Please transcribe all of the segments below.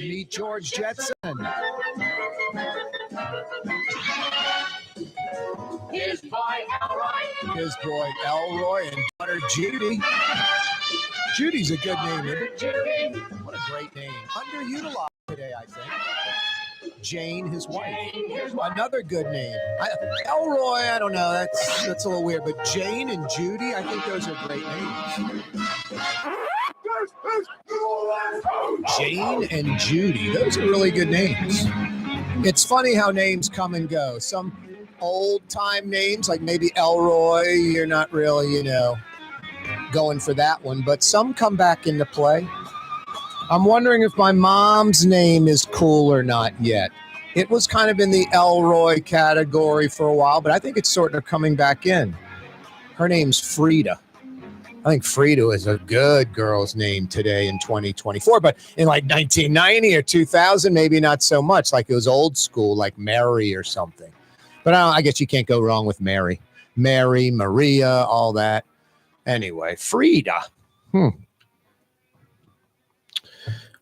Meet George Jetson. His boy Elroy and daughter Judy. Judy's a good name, isn't it? Judy. What a great name. Underutilized today, I think. Jane, his wife. Another good name. Elroy, I don't know. That's a little weird. But Jane and Judy, I think those are great names. Jane and Judy. Those are really good names. It's funny how names come and go. Some old-time names, like maybe Elroy, you're not really, going for that one. But some come back into play. I'm wondering if my mom's name is cool or not yet. It was kind of in the Elroy category for a while, but I think it's sort of coming back in. Her name's Frida. I think Frida is a good girl's name today in 2024, but in like 1990 or 2000, maybe not so much. Like it was old school, like Mary or something. But I guess you can't go wrong with Mary. Mary, Maria, all that. Anyway, Frida.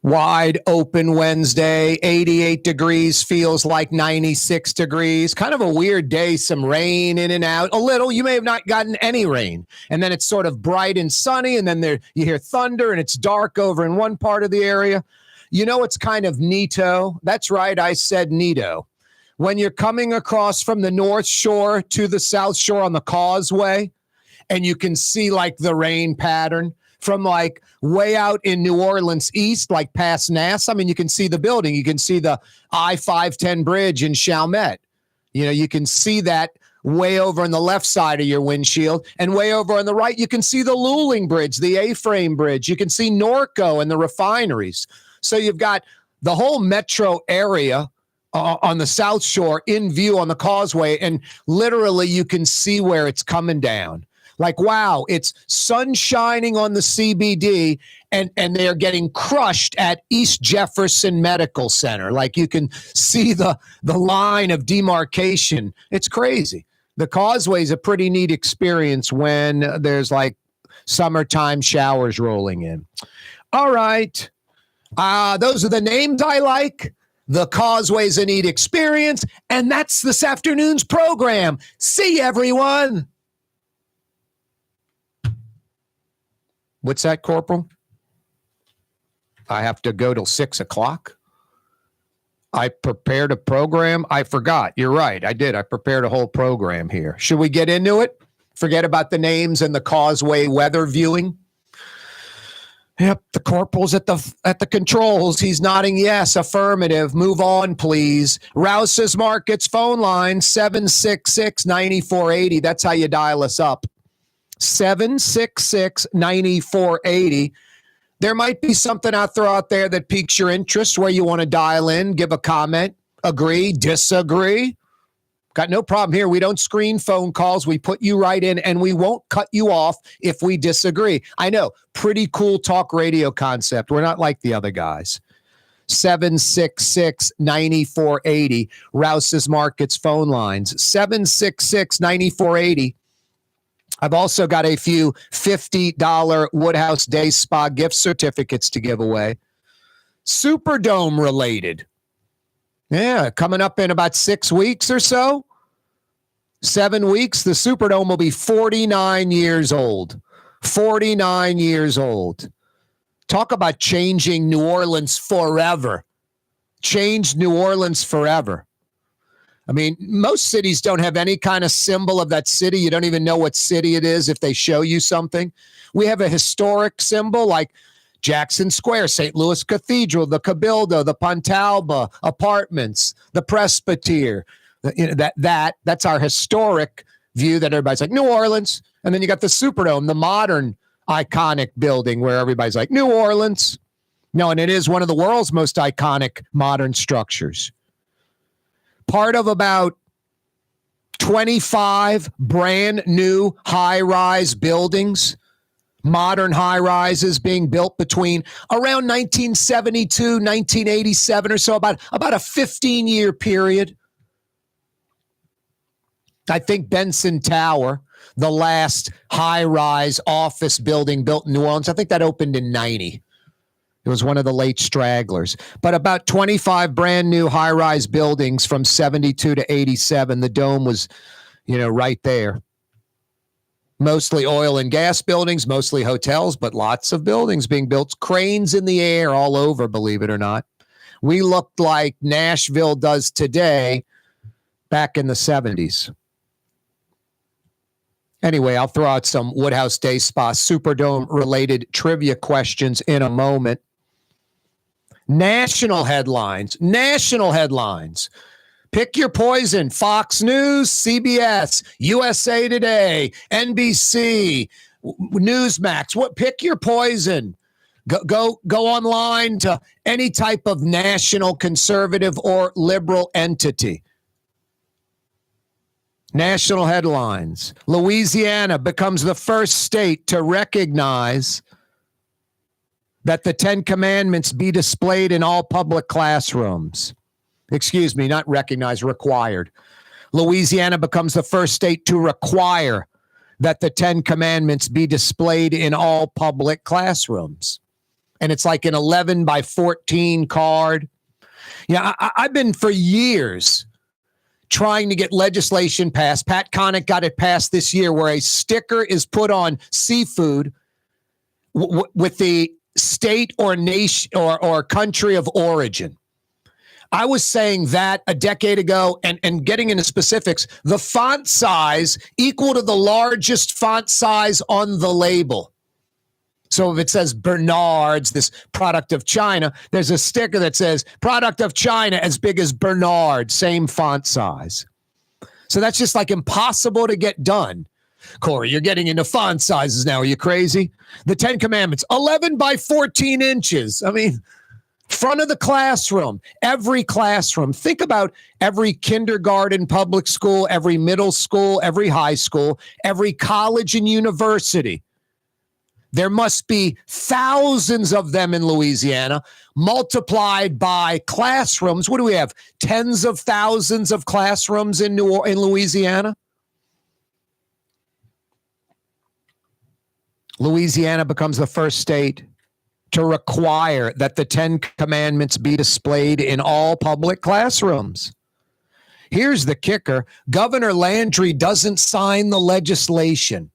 Wide open Wednesday, 88 degrees, feels like 96 degrees. Kind of a weird day, some rain in and out. A little, you may have not gotten any rain. And then it's sort of bright and sunny, and then you hear thunder, and it's dark over in one part of the area. It's kind of neato. That's right, I said neato. When you're coming across from the North Shore to the South Shore on the causeway, and you can see like the rain pattern, from like way out in New Orleans east, like past Nass. I mean, you can see the building. You can see the I-510 bridge in Chalmette. You can see that way over on the left side of your windshield. And way over on the right, you can see the Luling Bridge, the A-frame bridge. You can see Norco and the refineries. So you've got the whole metro area on the South Shore in view on the causeway. And literally you can see where it's coming down. Like, wow, it's sun shining on the CBD, and they're getting crushed at East Jefferson Medical Center. Like you can see the line of demarcation. It's crazy. The causeway is a pretty neat experience when there's like summertime showers rolling in. All right. Those are the names I like. The causeway's a neat experience, and that's this afternoon's program. See you, everyone. What's that, Corporal? I have to go till 6:00. I prepared a program. I forgot. You're right. I did. I prepared a whole program here. Should we get into it? Forget about the names and the causeway weather viewing. Yep, the corporal's at the controls. He's nodding yes, affirmative. Move on, please. Rouse's Markets phone line 766-9480. That's how you dial us up. 766-9480. There might be something out there that piques your interest where you want to dial in, give a comment, agree, disagree. Got no problem here. We don't screen phone calls. We put you right in, and we won't cut you off if we disagree. I know, pretty cool talk radio concept. We're not like the other guys. 766-9480. Rouse's Markets phone lines. 766-9480. I've also got a few $50 Woodhouse Day Spa gift certificates to give away. Superdome related. Yeah, coming up in about 6 weeks or so. 7 weeks, the Superdome will be 49 years old. 49 years old. Talk about changing New Orleans forever. Changed New Orleans forever. I mean, most cities don't have any kind of symbol of that city. You don't even know what city it is if they show you something. We have a historic symbol like Jackson Square, St. Louis Cathedral, the Cabildo, the Pontalba Apartments, the Presbytere. That's our historic view that everybody's like, New Orleans. And then you got the Superdome, the modern iconic building where everybody's like, New Orleans. No, and it is one of the world's most iconic modern structures. Part of about 25 brand new high-rise buildings, modern high-rises being built between around 1972, 1987 or so, about a 15-year period. I think Benson Tower, the last high-rise office building built in New Orleans, I think that opened in 90. It was one of the late stragglers. But about 25 brand new high-rise buildings from 72 to 87. The dome was, right there. Mostly oil and gas buildings, mostly hotels, but lots of buildings being built. Cranes in the air all over, believe it or not. We looked like Nashville does today back in the 70s. Anyway, I'll throw out some Woodhouse Day Spa Superdome-related trivia questions in a moment. National headlines. Pick your poison. Fox News, CBS, USA Today, NBC, Newsmax. Pick your poison. Go online to any type of national conservative or liberal entity. National headlines. Louisiana becomes the first state to recognize that the 10 Commandments be displayed in all public classrooms. Excuse me, not recognized, required. Louisiana becomes the first state to require that the 10 Commandments be displayed in all public classrooms. And it's like an 11 by 14 card. Yeah, I've been for years trying to get legislation passed. Pat Connick got it passed this year where a sticker is put on seafood with the state or nation or country of origin. I was saying that a decade ago and getting into specifics, the font size equal to the largest font size on the label. So if it says Bernard's, this product of China, there's a sticker that says product of China as big as Bernard, same font size. So that's just like impossible to get done. Corey, you're getting into font sizes now. Are you crazy? The 10 Commandments, 11 by 14 inches. I mean, front of the classroom, every classroom. Think about every kindergarten, public school, every middle school, every high school, every college and university. There must be thousands of them in Louisiana, multiplied by classrooms. What do we have? Tens of thousands of classrooms in Louisiana? Louisiana becomes the first state to require that the 10 Commandments be displayed in all public classrooms. Here's the kicker. Governor Landry doesn't sign the legislation,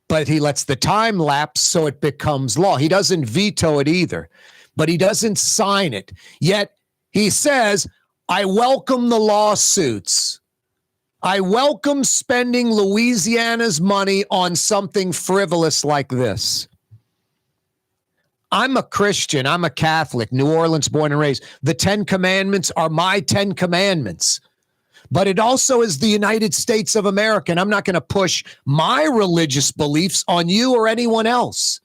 but he lets the time lapse so it becomes law. He doesn't veto it either, but he doesn't sign it. Yet he says, I welcome the lawsuits. I welcome spending Louisiana's money on something frivolous like this. I'm a Christian. I'm a Catholic, New Orleans born and raised. The 10 Commandments are my 10 Commandments. But it also is the United States of America, and I'm not going to push my religious beliefs on you or anyone else.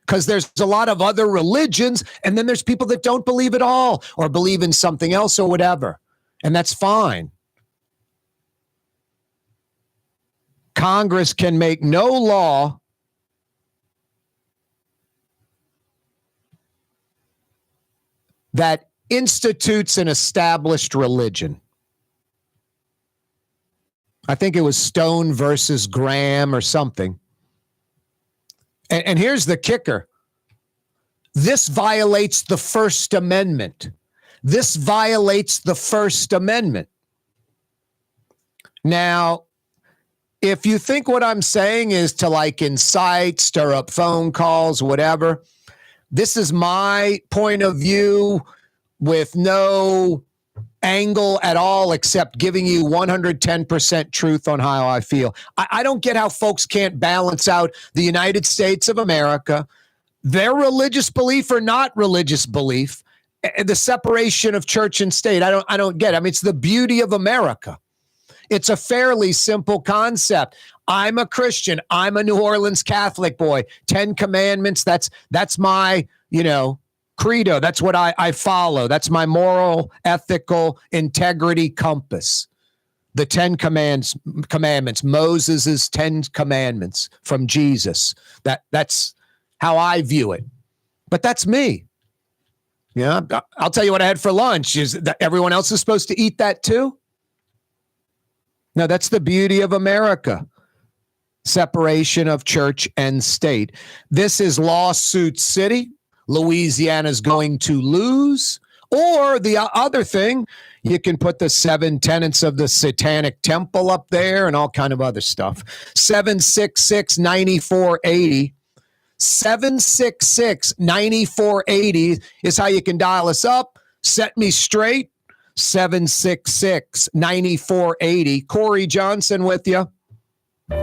Because there's a lot of other religions, and then there's people that don't believe at all or believe in something else or whatever. And that's fine. Congress can make no law that institutes an established religion. I think it was Stone versus Graham or something. And here's the kicker. This violates the First Amendment. This violates the First Amendment. Now, if you think what I'm saying is to like incite, stir up phone calls, whatever, this is my point of view with no angle at all except giving you 110% truth on how I feel. I don't get how folks can't balance out the United States of America, their religious belief or not religious belief, the separation of church and state. I don't get it. I mean, it's the beauty of America. It's a fairly simple concept. I'm a Christian. I'm a New Orleans Catholic boy. 10 Commandments, that's my, credo. That's what I follow. That's my moral, ethical integrity compass. The 10 commandments, Moses' 10 commandments from Jesus. That's how I view it. But that's me. Yeah, I'll tell you what I had for lunch. Is that everyone else is supposed to eat that too? No, that's the beauty of America. separation of church and state. This is lawsuit city. Louisiana's going to lose. Or the other thing, you can put the 7 tenets of the Satanic Temple up there and all kind of other stuff. 766-9480. 766-9480 is how you can dial us up. Set me straight. 766-9480. Corey Johnson with you.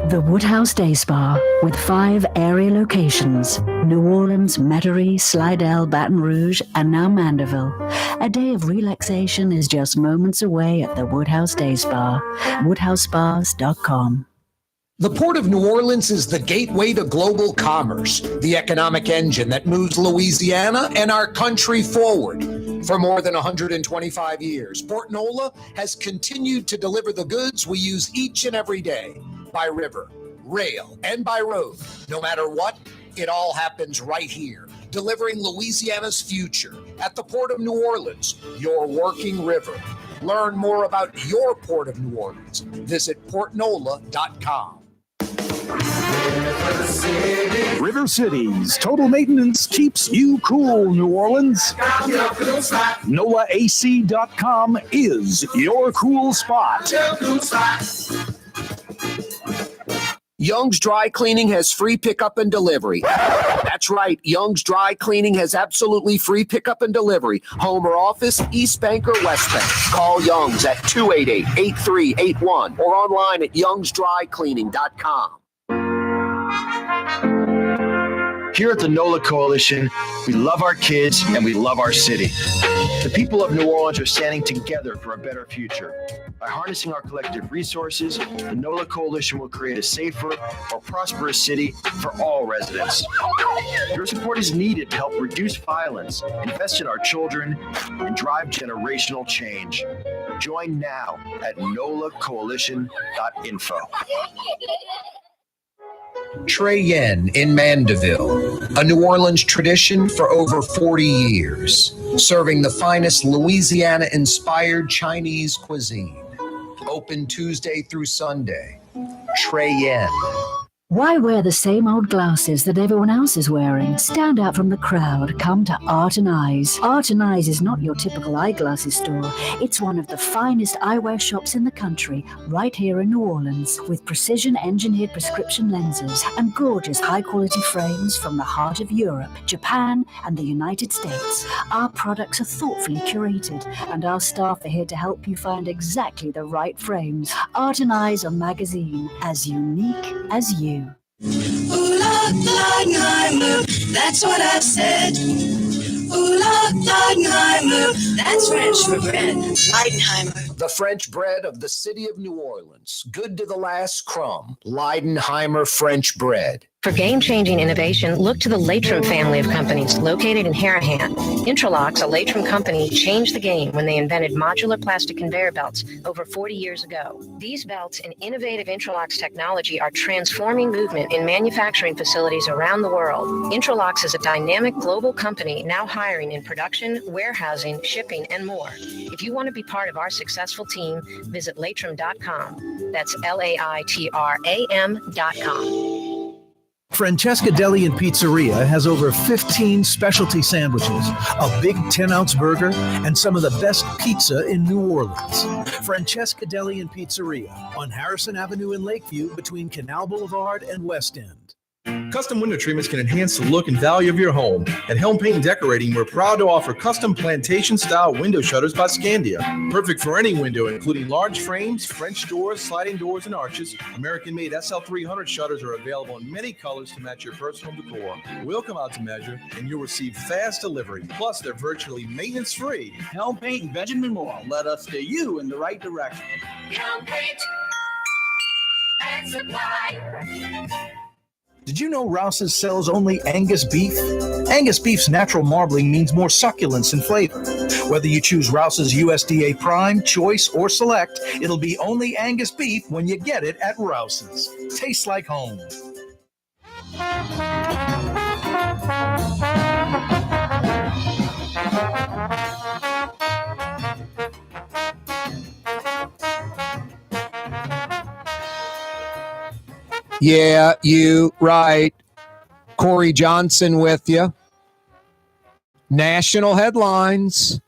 The Woodhouse Day Spa, with 5 area locations: New Orleans, Metairie, Slidell, Baton Rouge, and now Mandeville. A day of relaxation is just moments away at the Woodhouse Day Spa. WoodhouseSpas.com. The Port of New Orleans is the gateway to global commerce, the economic engine that moves Louisiana and our country forward. For more than 125 years, Port Nola has continued to deliver the goods we use each and every day, by river, rail, and by road. No matter what, it all happens right here, delivering Louisiana's future at the Port of New Orleans, your working river. Learn more about your Port of New Orleans. Visit portnola.com. River City's total maintenance keeps you cool, New Orleans. NolaAC.com is your cool spot. Young's Dry Cleaning has free pickup and delivery. That's right. Young's Dry Cleaning has absolutely free pickup and delivery. Home or office, East Bank or West Bank. Call Young's at 288-8381 or online at youngsdrycleaning.com. Here at the NOLA Coalition, we love our kids and we love our city. The people of New Orleans are standing together for a better future. By harnessing our collective resources, the NOLA Coalition will create a safer, more prosperous city for all residents. Your support is needed to help reduce violence, invest in our children, and drive generational change. Join now at nolacoalition.info. Trey Yen in Mandeville, a New Orleans tradition for over 40 years, serving the finest Louisiana-inspired Chinese cuisine. Open Tuesday through Sunday. Trey Yen. Why wear the same old glasses that everyone else is wearing? Stand out from the crowd. Come to Art and Eyes. Art and Eyes is not your typical eyeglasses store. It's one of the finest eyewear shops in the country, right here in New Orleans, with precision-engineered prescription lenses and gorgeous high-quality frames from the heart of Europe, Japan, and the United States. Our products are thoughtfully curated, and our staff are here to help you find exactly the right frames. Art and Eyes are magazine, as unique as you. Ooh, Leidenheimer, that's what I said. Ooh, Leidenheimer, that's French for bread. Leidenheimer. The French bread of the city of New Orleans. Good to the last crumb. Leidenheimer French bread. For game-changing innovation, look to the Latrim family of companies located in Harahan. Intralox, a Latrim company, changed the game when they invented modular plastic conveyor belts over 40 years ago. These belts and innovative Intralox technology are transforming movement in manufacturing facilities around the world. Intralox is a dynamic global company now hiring in production, warehousing, shipping, and more. If you want to be part of our successful team, visit Latrim.com. That's LAITRAM.com. Francesca Deli and Pizzeria has over 15 specialty sandwiches, a big 10-ounce burger, and some of the best pizza in New Orleans. Francesca Deli and Pizzeria on Harrison Avenue in Lakeview between Canal Boulevard and West End. Custom window treatments can enhance the look and value of your home. At Helm Paint and Decorating, we're proud to offer custom plantation-style window shutters by Scandia. Perfect for any window, including large frames, French doors, sliding doors, and arches. American-made SL300 shutters are available in many colors to match your personal decor. We'll come out to measure, and you'll receive fast delivery. Plus, they're virtually maintenance-free. Helm Paint and Benjamin Moore let us steer you in the right direction. Helm Paint and Supply. Did you know Rouse's sells only Angus beef? Angus beef's natural marbling means more succulence and flavor. Whether you choose Rouse's USDA Prime, Choice, or Select, it'll be only Angus beef when you get it at Rouse's. Tastes like home. Yeah, you right. Corey Johnson with you. National headlines.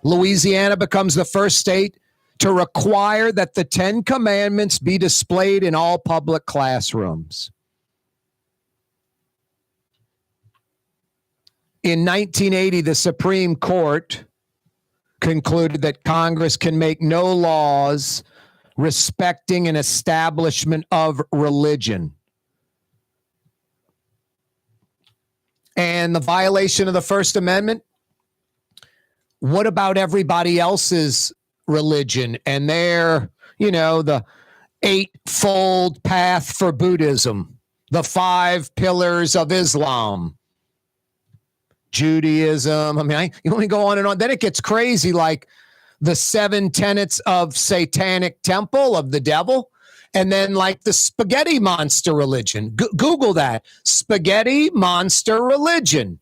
Louisiana becomes the first state to require that the 10 Commandments be displayed in all public classrooms. In 1980, the Supreme Court concluded that Congress can make no laws respecting an establishment of religion. And the violation of the First Amendment, what about everybody else's religion and their, the eightfold path for Buddhism, the 5 pillars of Islam, Judaism? I mean, you only go on and on. Then it gets crazy, like the 7 tenets of satanic temple of the devil, and then like the spaghetti monster religion. Google that, spaghetti monster religion.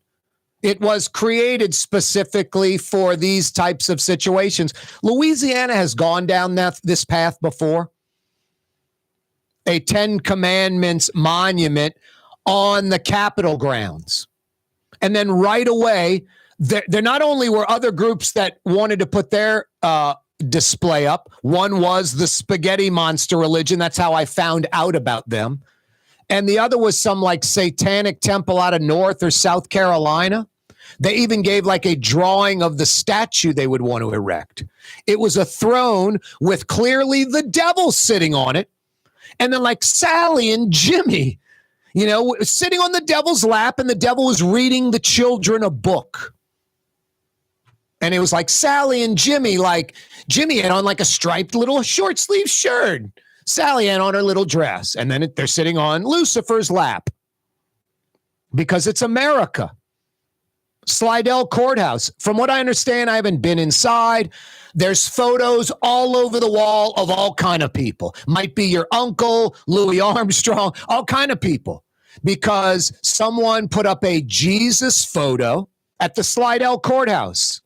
It was created specifically for these types of situations. Louisiana has gone down this path before. A 10 Commandments monument on the Capitol grounds. And then right away, there not only were other groups that wanted to put their display up. One was the spaghetti monster religion. That's how I found out about them. And the other was some like satanic temple out of North or South Carolina. They even gave like a drawing of the statue they would want to erect. It was a throne with clearly the devil sitting on it. And then like Sally and Jimmy, sitting on the devil's lap, and the devil was reading the children a book. And it was like Sally and Jimmy, like Jimmy had on like a striped little short sleeve shirt. Sally had on her little dress. And then they're sitting on Lucifer's lap because it's America. Slidell Courthouse. From what I understand, I haven't been inside. There's photos all over the wall of all kind of people. Might be your uncle, Louis Armstrong, all kind of people. Because someone put up a Jesus photo at the Slidell Courthouse.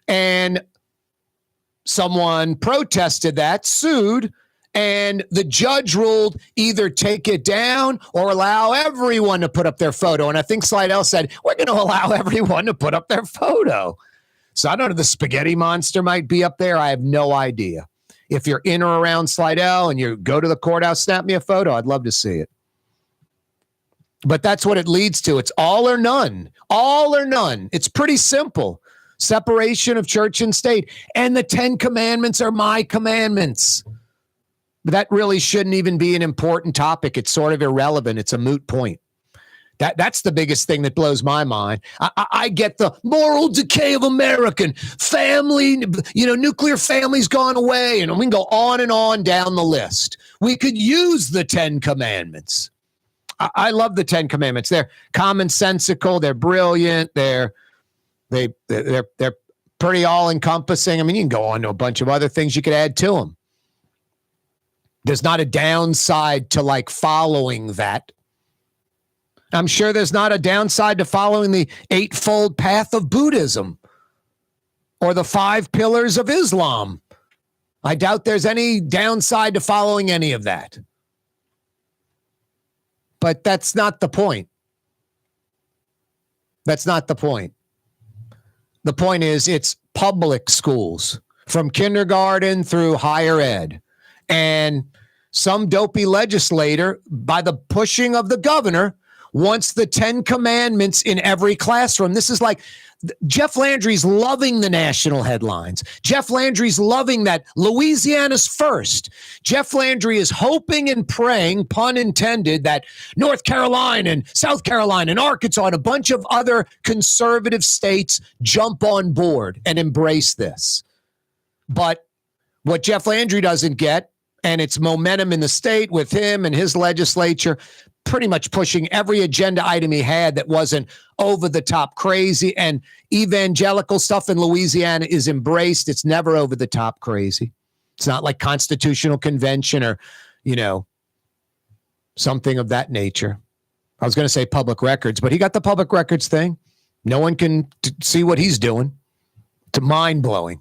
And someone protested that, sued, and the judge ruled either take it down or allow everyone to put up their photo. And I think Slidell said, we're going to allow everyone to put up their photo. So I don't know, the spaghetti monster might be up there. I have no idea. If you're in or around Slidell and you go to the courthouse, snap me a photo. I'd love to see it. But that's what it leads to. It's all or none. All or none. It's pretty simple. Separation of church and state. And the 10 Commandments are my commandments. But that really shouldn't even be an important topic. It's sort of irrelevant. It's a moot point. That's the biggest thing that blows my mind. I get the moral decay of American family, nuclear family's gone away, and we can go on and on down the list. We could use the 10 Commandments. I love the 10 Commandments. They're commonsensical. They're brilliant. They're pretty all-encompassing. I mean, you can go on to a bunch of other things you could add to them. There's not a downside to like following that. I'm sure there's not a downside to following the eightfold path of Buddhism or the 5 pillars of Islam. I doubt there's any downside to following any of that. But that's not the point. That's not the point. The point is it's public schools from kindergarten through higher ed. And some dopey legislator, by the pushing of the governor, wants the 10 Commandments in every classroom. This is like Jeff Landry's loving the national headlines. Jeff Landry's loving that Louisiana's first. Jeff Landry is hoping and praying, pun intended, that North Carolina and South Carolina and Arkansas and a bunch of other conservative states jump on board and embrace this. But what Jeff Landry doesn't get, and it's momentum in the state with him and his legislature, pretty much pushing every agenda item he had that wasn't over the top crazy, and evangelical stuff in Louisiana is embraced. It's never over the top crazy. It's not like Constitutional Convention or, something of that nature. I was going to say public records, but he got the public records thing. No one can see what he's doing. It's mind blowing.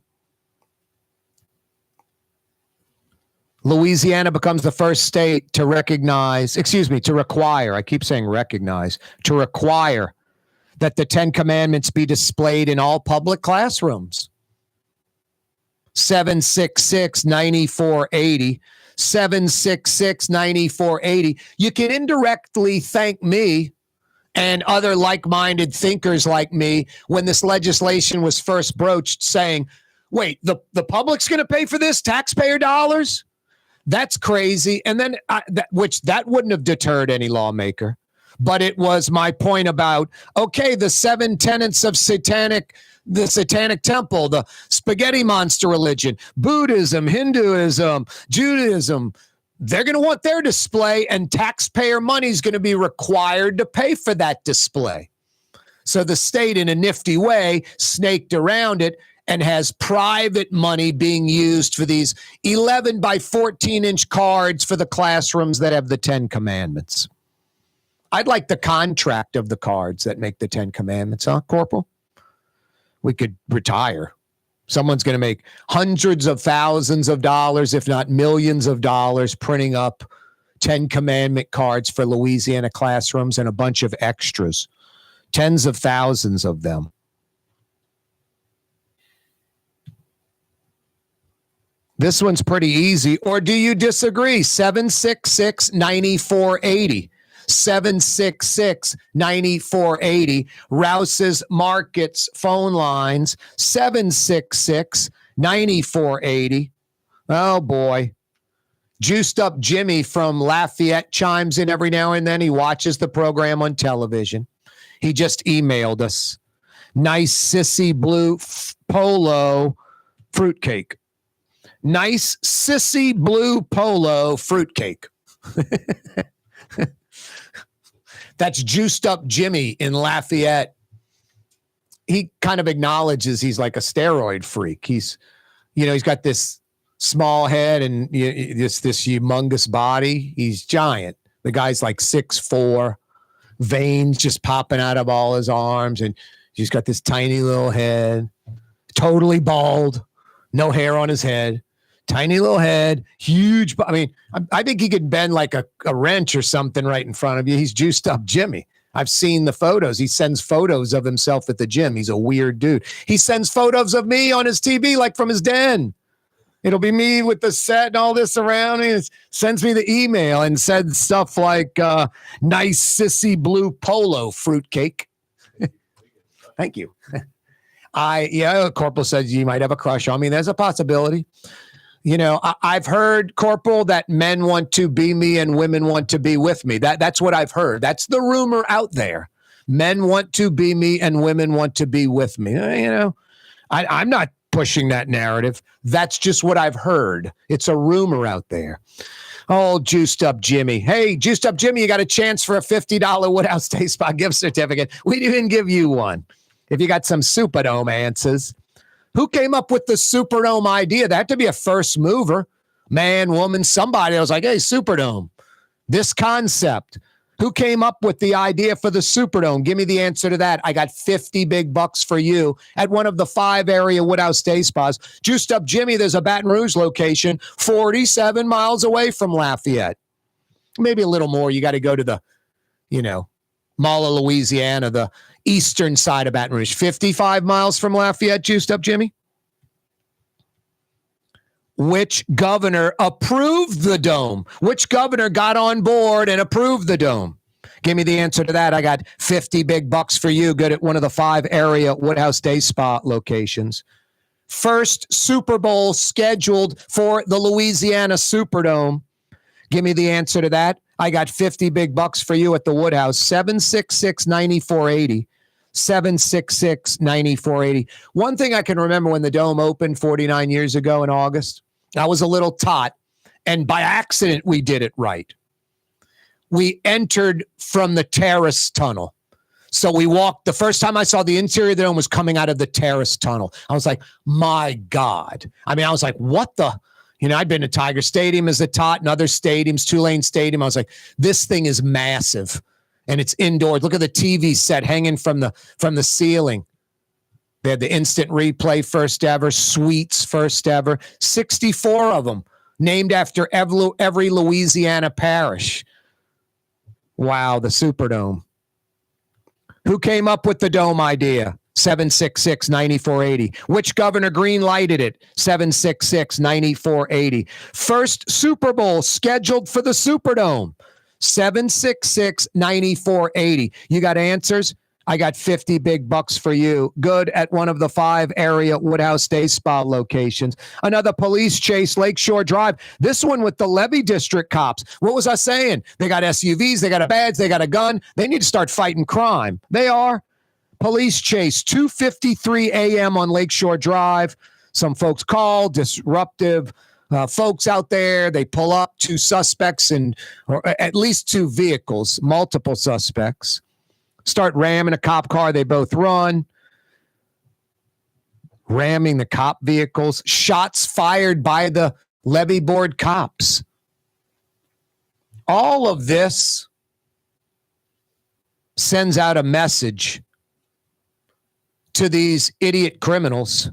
Louisiana becomes the first state to require, I keep saying recognize, to require that the 10 Commandments be displayed in all public classrooms. 766-9480. 766-9480. You can indirectly thank me and other like-minded thinkers like me when this legislation was first broached, saying, wait, the public's going to pay for this? Taxpayer dollars? That's crazy. And then, that wouldn't have deterred any lawmaker. But it was my point about, okay, the 7 tenets of the satanic temple, the spaghetti monster religion, Buddhism, Hinduism, Judaism, they're going to want their display, and taxpayer money is going to be required to pay for that display. So the state, in a nifty way, snaked around it and has private money being used for these 11 by 14-inch cards for the classrooms that have the 10 Commandments. I'd like the contract of the cards that make the 10 Commandments, huh, Corporal? We could retire. Someone's going to make hundreds of thousands of dollars, if not millions of dollars, printing up 10 Commandment cards for Louisiana classrooms and a bunch of extras. Tens of thousands of them. This one's pretty easy. Or do you disagree? 766-9480. 766-9480. Rouse's Markets phone lines. 766-9480. Oh, boy. Juiced Up Jimmy from Lafayette chimes in every now and then. He watches the program on television. He just emailed us. Nice sissy blue polo fruitcake. Nice sissy blue polo fruitcake. That's Juiced Up Jimmy in Lafayette. He kind of acknowledges he's like a steroid freak. He's got this small head and this humongous body. He's giant. The guy's like 6'4", veins just popping out of all his arms, and he's got this tiny little head, totally bald, no hair on his head. Tiny little head, huge. I mean, I think he could bend like a wrench or something right in front of you. He's Juiced Up Jimmy. I've seen the photos. He sends photos of himself at the gym. He's a weird dude. He sends photos of me on his TV, like from his den. It'll be me with the set and all this around me. He sends me the email and said stuff like, nice sissy blue polo fruitcake. Thank you. Corporal says you might have a crush on me. There's a possibility. I've heard, Corporal, that men want to be me and women want to be with me. That's what I've heard. That's the rumor out there. Men want to be me and women want to be with me. I'm not pushing that narrative. That's just what I've heard. It's a rumor out there. Oh, Juiced Up Jimmy. Hey, Juiced Up Jimmy, you got a chance for a $50 Woodhouse Day Spa gift certificate. We didn't give you one. If you got some Superdome answers. Who came up with the Superdome idea? That had to be a first mover. Man, woman, somebody. I was like, hey, Superdome. This concept. Who came up with the idea for the Superdome? Give me the answer to that. I got $50 for you at one of the 5 area Woodhouse Day Spas. Juiced Up Jimmy, there's a Baton Rouge location 47 miles away from Lafayette. Maybe a little more. You got to go to the, Mall of Louisiana, the eastern side of Baton Rouge. 55 miles from Lafayette, Juiced Up Jimmy? Which governor approved the dome? Which governor got on board and approved the dome? Give me the answer to that. I got $50 for you. Good at one of the 5 area Woodhouse Day Spa locations. First Super Bowl scheduled for the Louisiana Superdome. Give me the answer to that. I got $50 for you at the Woodhouse. 766-9480. 766-9480. One thing I can remember when the dome opened 49 years ago in August, I was a little tot, and by accident we did it right. We entered from the terrace tunnel. So we walked, the first time I saw the interior of the dome was coming out of the terrace tunnel. I was like, my God. I was like, what the? I'd been to Tiger Stadium as a tot and other stadiums, Tulane Stadium. I was like, this thing is massive, and it's indoors. Look at the TV set hanging from the ceiling. They had the instant replay first ever, suites first ever, 64 of them. named after every Louisiana parish. Wow, the Superdome. Who came up with the dome idea? 766-9480. Which governor green lighted it? 766-9480. First Super Bowl scheduled for the Superdome. 766-9480. You got answers? I got 50 big bucks for you. Good at one of the 5 area Woodhouse Day Spa locations. Another police chase, Lakeshore Drive. This one with the Levy District cops. What was I saying? They got SUVs, they got a badge, they got a gun. They need to start fighting crime. They are. Police chase, 2:53 a.m. on Lakeshore Drive. Some folks call, disruptive folks out there. They pull up 2 suspects or at least 2 vehicles, multiple suspects. Start ramming a cop car. They both run. Ramming the cop vehicles. Shots fired by the levee board cops. All of this sends out a message to these idiot criminals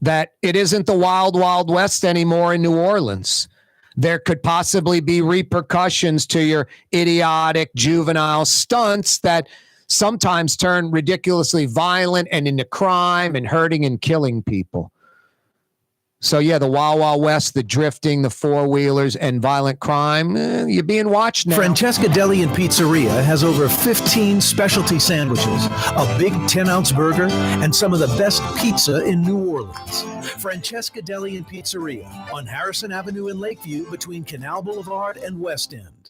that it isn't the wild, wild west anymore in New Orleans. There could possibly be repercussions to your idiotic juvenile stunts that sometimes turn ridiculously violent and into crime and hurting and killing people. So, yeah, the Wild Wild West, the drifting, the four-wheelers, and violent crime, you're being watched now. Francesca Deli and Pizzeria has over 15 specialty sandwiches, a big 10-ounce burger, and some of the best pizza in New Orleans. Francesca Deli and Pizzeria on Harrison Avenue in Lakeview between Canal Boulevard and West End.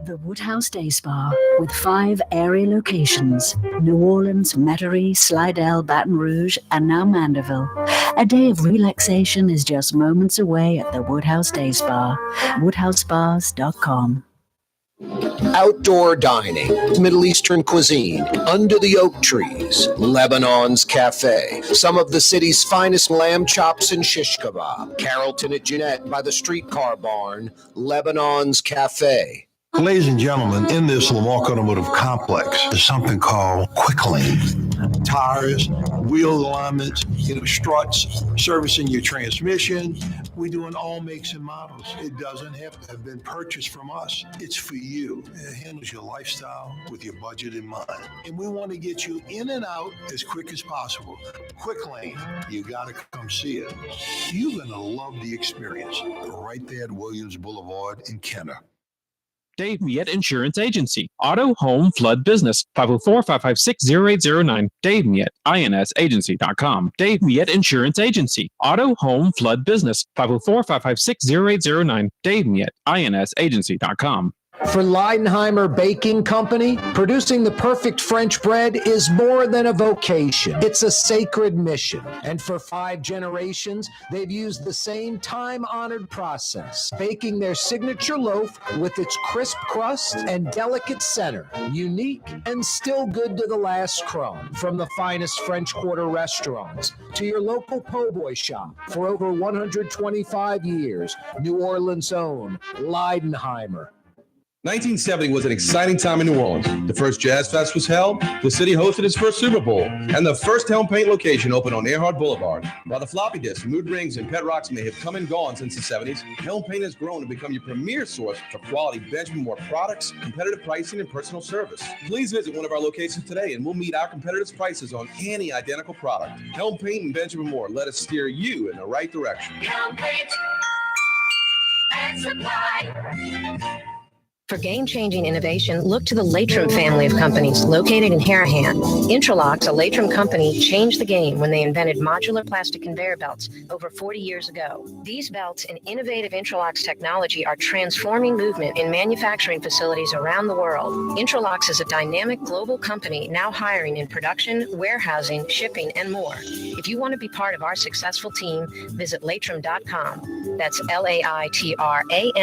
The Woodhouse Day Spa with 5 area locations: New Orleans, Metairie, Slidell, Baton Rouge, and now Mandeville. A day of relaxation is just moments away at the Woodhouse Day Spa. WoodhouseSpas.com. Outdoor dining, Middle Eastern cuisine, under the oak trees, Lebanon's Cafe, some of the city's finest lamb chops and shish kebab, Carrollton at Jeanette by the streetcar barn, Lebanon's Cafe. Ladies and gentlemen, in this Lamar Automotive Complex is something called Quick Lane. Tires, wheel alignments, struts, servicing your transmission. We're doing all makes and models. It doesn't have to have been purchased from us. It's for you. It handles your lifestyle with your budget in mind. And we want to get you in and out as quick as possible. Quick Lane, you got to come see it. You're going to love the experience right there at Williams Boulevard in Kenner. Dave Miette Insurance Agency. Auto, home, flood, business. 504-556-0809. Dave Miette, INSagency.com. Dave Miette Insurance Agency. Auto, home, flood, business. 504-556-0809. Dave Miette, INSagency.com. For Leidenheimer Baking Company, producing the perfect French bread is more than a vocation. It's a sacred mission. And for 5 generations, they've used the same time-honored process, baking their signature loaf with its crisp crust and delicate center, unique and still good to the last crumb. From the finest French Quarter restaurants to your local po' boy shop, for over 125 years, New Orleans' own Leidenheimer. 1970 was an exciting time in New Orleans. The first Jazz Fest was held, the city hosted its first Super Bowl, and the first Helm Paint location opened on Earhart Boulevard. While the floppy disks, mood rings, and pet rocks may have come and gone since the 70s, Helm Paint has grown to become your premier source for quality Benjamin Moore products, competitive pricing, and personal service. Please visit one of our locations today, and we'll meet our competitors' prices on any identical product. Helm Paint and Benjamin Moore, let us steer you in the right direction. Helm Paint and Supply. For game-changing innovation, look to the Latrim family of companies located in Harahan. Intralocks, a Latrim company, changed the game when they invented modular plastic conveyor belts over 40 years ago. These belts and innovative Intralocks technology are transforming movement in manufacturing facilities around the world. Intralocks is a dynamic global company now hiring in production, warehousing, shipping, and more. If you want to be part of our successful team, visit Latrim.com. That's LAITRAM.com.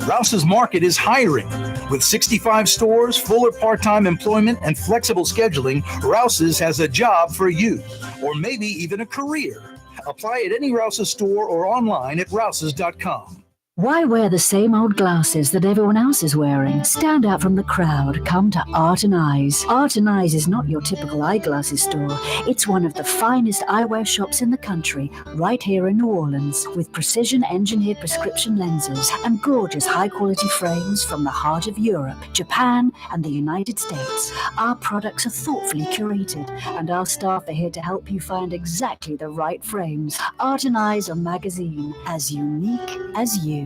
Rouse's Market is hiring. With 65 stores, full or part-time employment, and flexible scheduling, Rouse's has a job for you, or maybe even a career. Apply at any Rouse's store or online at Rouse's.com. Why wear the same old glasses that everyone else is wearing? Stand out from the crowd. Come to Art and Eyes. Art and Eyes is not your typical eyeglasses store. It's one of the finest eyewear shops in the country, right here in New Orleans, with precision-engineered prescription lenses and gorgeous high-quality frames from the heart of Europe, Japan, and the United States. Our products are thoughtfully curated, and our staff are here to help you find exactly the right frames. Art and Eyes are magazine, as unique as you.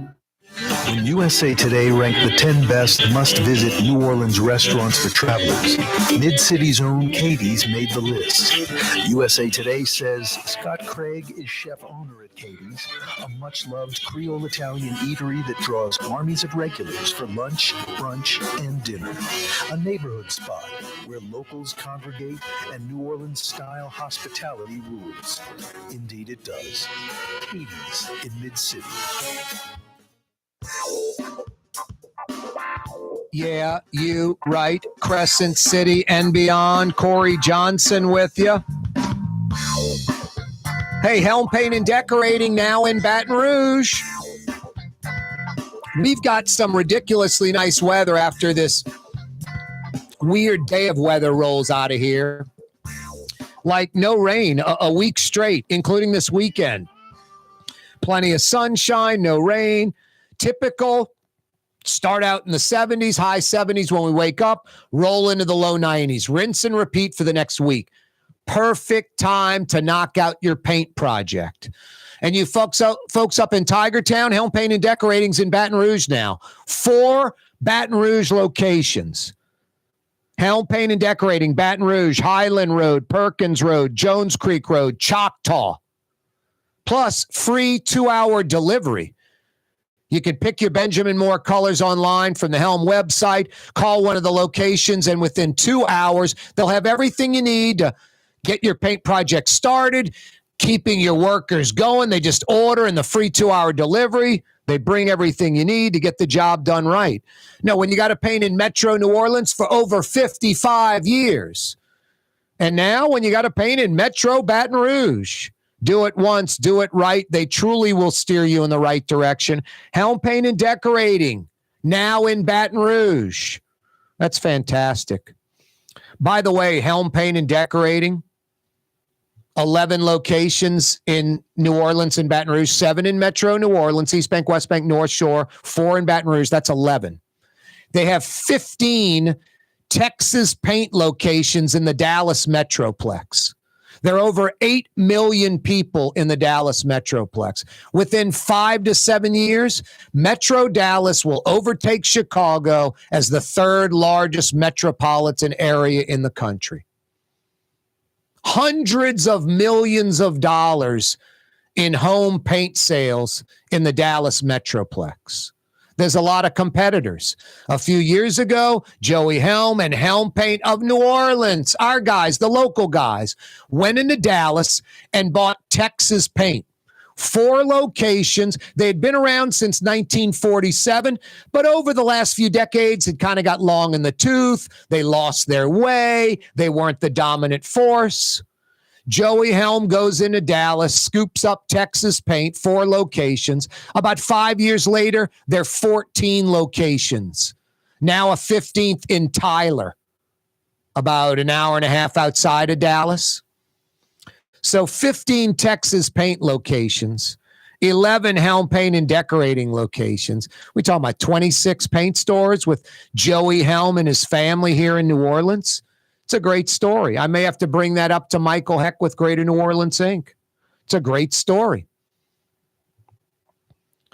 When USA Today ranked the 10 best must-visit New Orleans restaurants for travelers, Mid-City's own Katie's made the list. USA Today says Scott Craig is chef-owner at Katie's, a much-loved Creole Italian eatery that draws armies of regulars for lunch, brunch, and dinner. A neighborhood spot where locals congregate and New Orleans-style hospitality rules. Indeed it does. Katie's in Mid-City. Yeah, you right. Crescent City and beyond. Corey Johnson with you. Hey, Helm Paint and Decorating now in Baton Rouge. We've got some ridiculously nice weather after this weird day of weather rolls out of here. Like no rain a week straight, including this weekend. Plenty of sunshine, no rain. Typical. Start out in the 70s, high 70s when we wake up, roll into the low 90s. Rinse and repeat for the next week. Perfect time to knock out your paint project. And you folks up in Tigertown, Helm Paint and Decorating's in Baton Rouge now. 4 Baton Rouge locations. Helm Paint and Decorating, Baton Rouge, Highland Road, Perkins Road, Jones Creek Road, Choctaw. Plus, free 2-hour delivery. You can pick your Benjamin Moore colors online from the Helm website, call one of the locations, and within 2 hours, they'll have everything you need to get your paint project started, keeping your workers going. They just order and the free 2-hour delivery. They bring everything you need to get the job done right. Now, when you got to paint in Metro New Orleans for over 55 years, and now when you got to paint in Metro Baton Rouge, do it once, do it right. They truly will steer you in the right direction. Helm Paint and Decorating, now in Baton Rouge. That's fantastic. By the way, Helm Paint and Decorating, 11 locations in New Orleans and Baton Rouge, 7 in Metro New Orleans, East Bank, West Bank, North Shore, 4 in Baton Rouge. That's 11. They have 15 Texas paint locations in the Dallas Metroplex. There are over 8 million people in the Dallas Metroplex. Within 5 to 7 years, Metro Dallas will overtake Chicago as the 3rd largest metropolitan area in the country. Hundreds of millions of dollars in home paint sales in the Dallas Metroplex. There's a lot of competitors. A few years ago, Joey Helm and Helm Paint of New Orleans, our guys, the local guys, went into Dallas and bought Texas Paint. 4 locations. They had been around since 1947, but over the last few decades, it kind of got long in the tooth. They lost their way. They weren't the dominant force. Joey Helm goes into Dallas, scoops up Texas Paint, 4 locations. About 5 years later, they're 14 locations. Now a 15th in Tyler, about an hour and a half outside of Dallas. So 15 Texas Paint locations, 11 Helm Paint and Decorating locations. We talking about 26 paint stores with Joey Helm and his family here in New Orleans. It's a great story. I may have to bring that up to Michael Heck with Greater New Orleans Inc. It's a great story.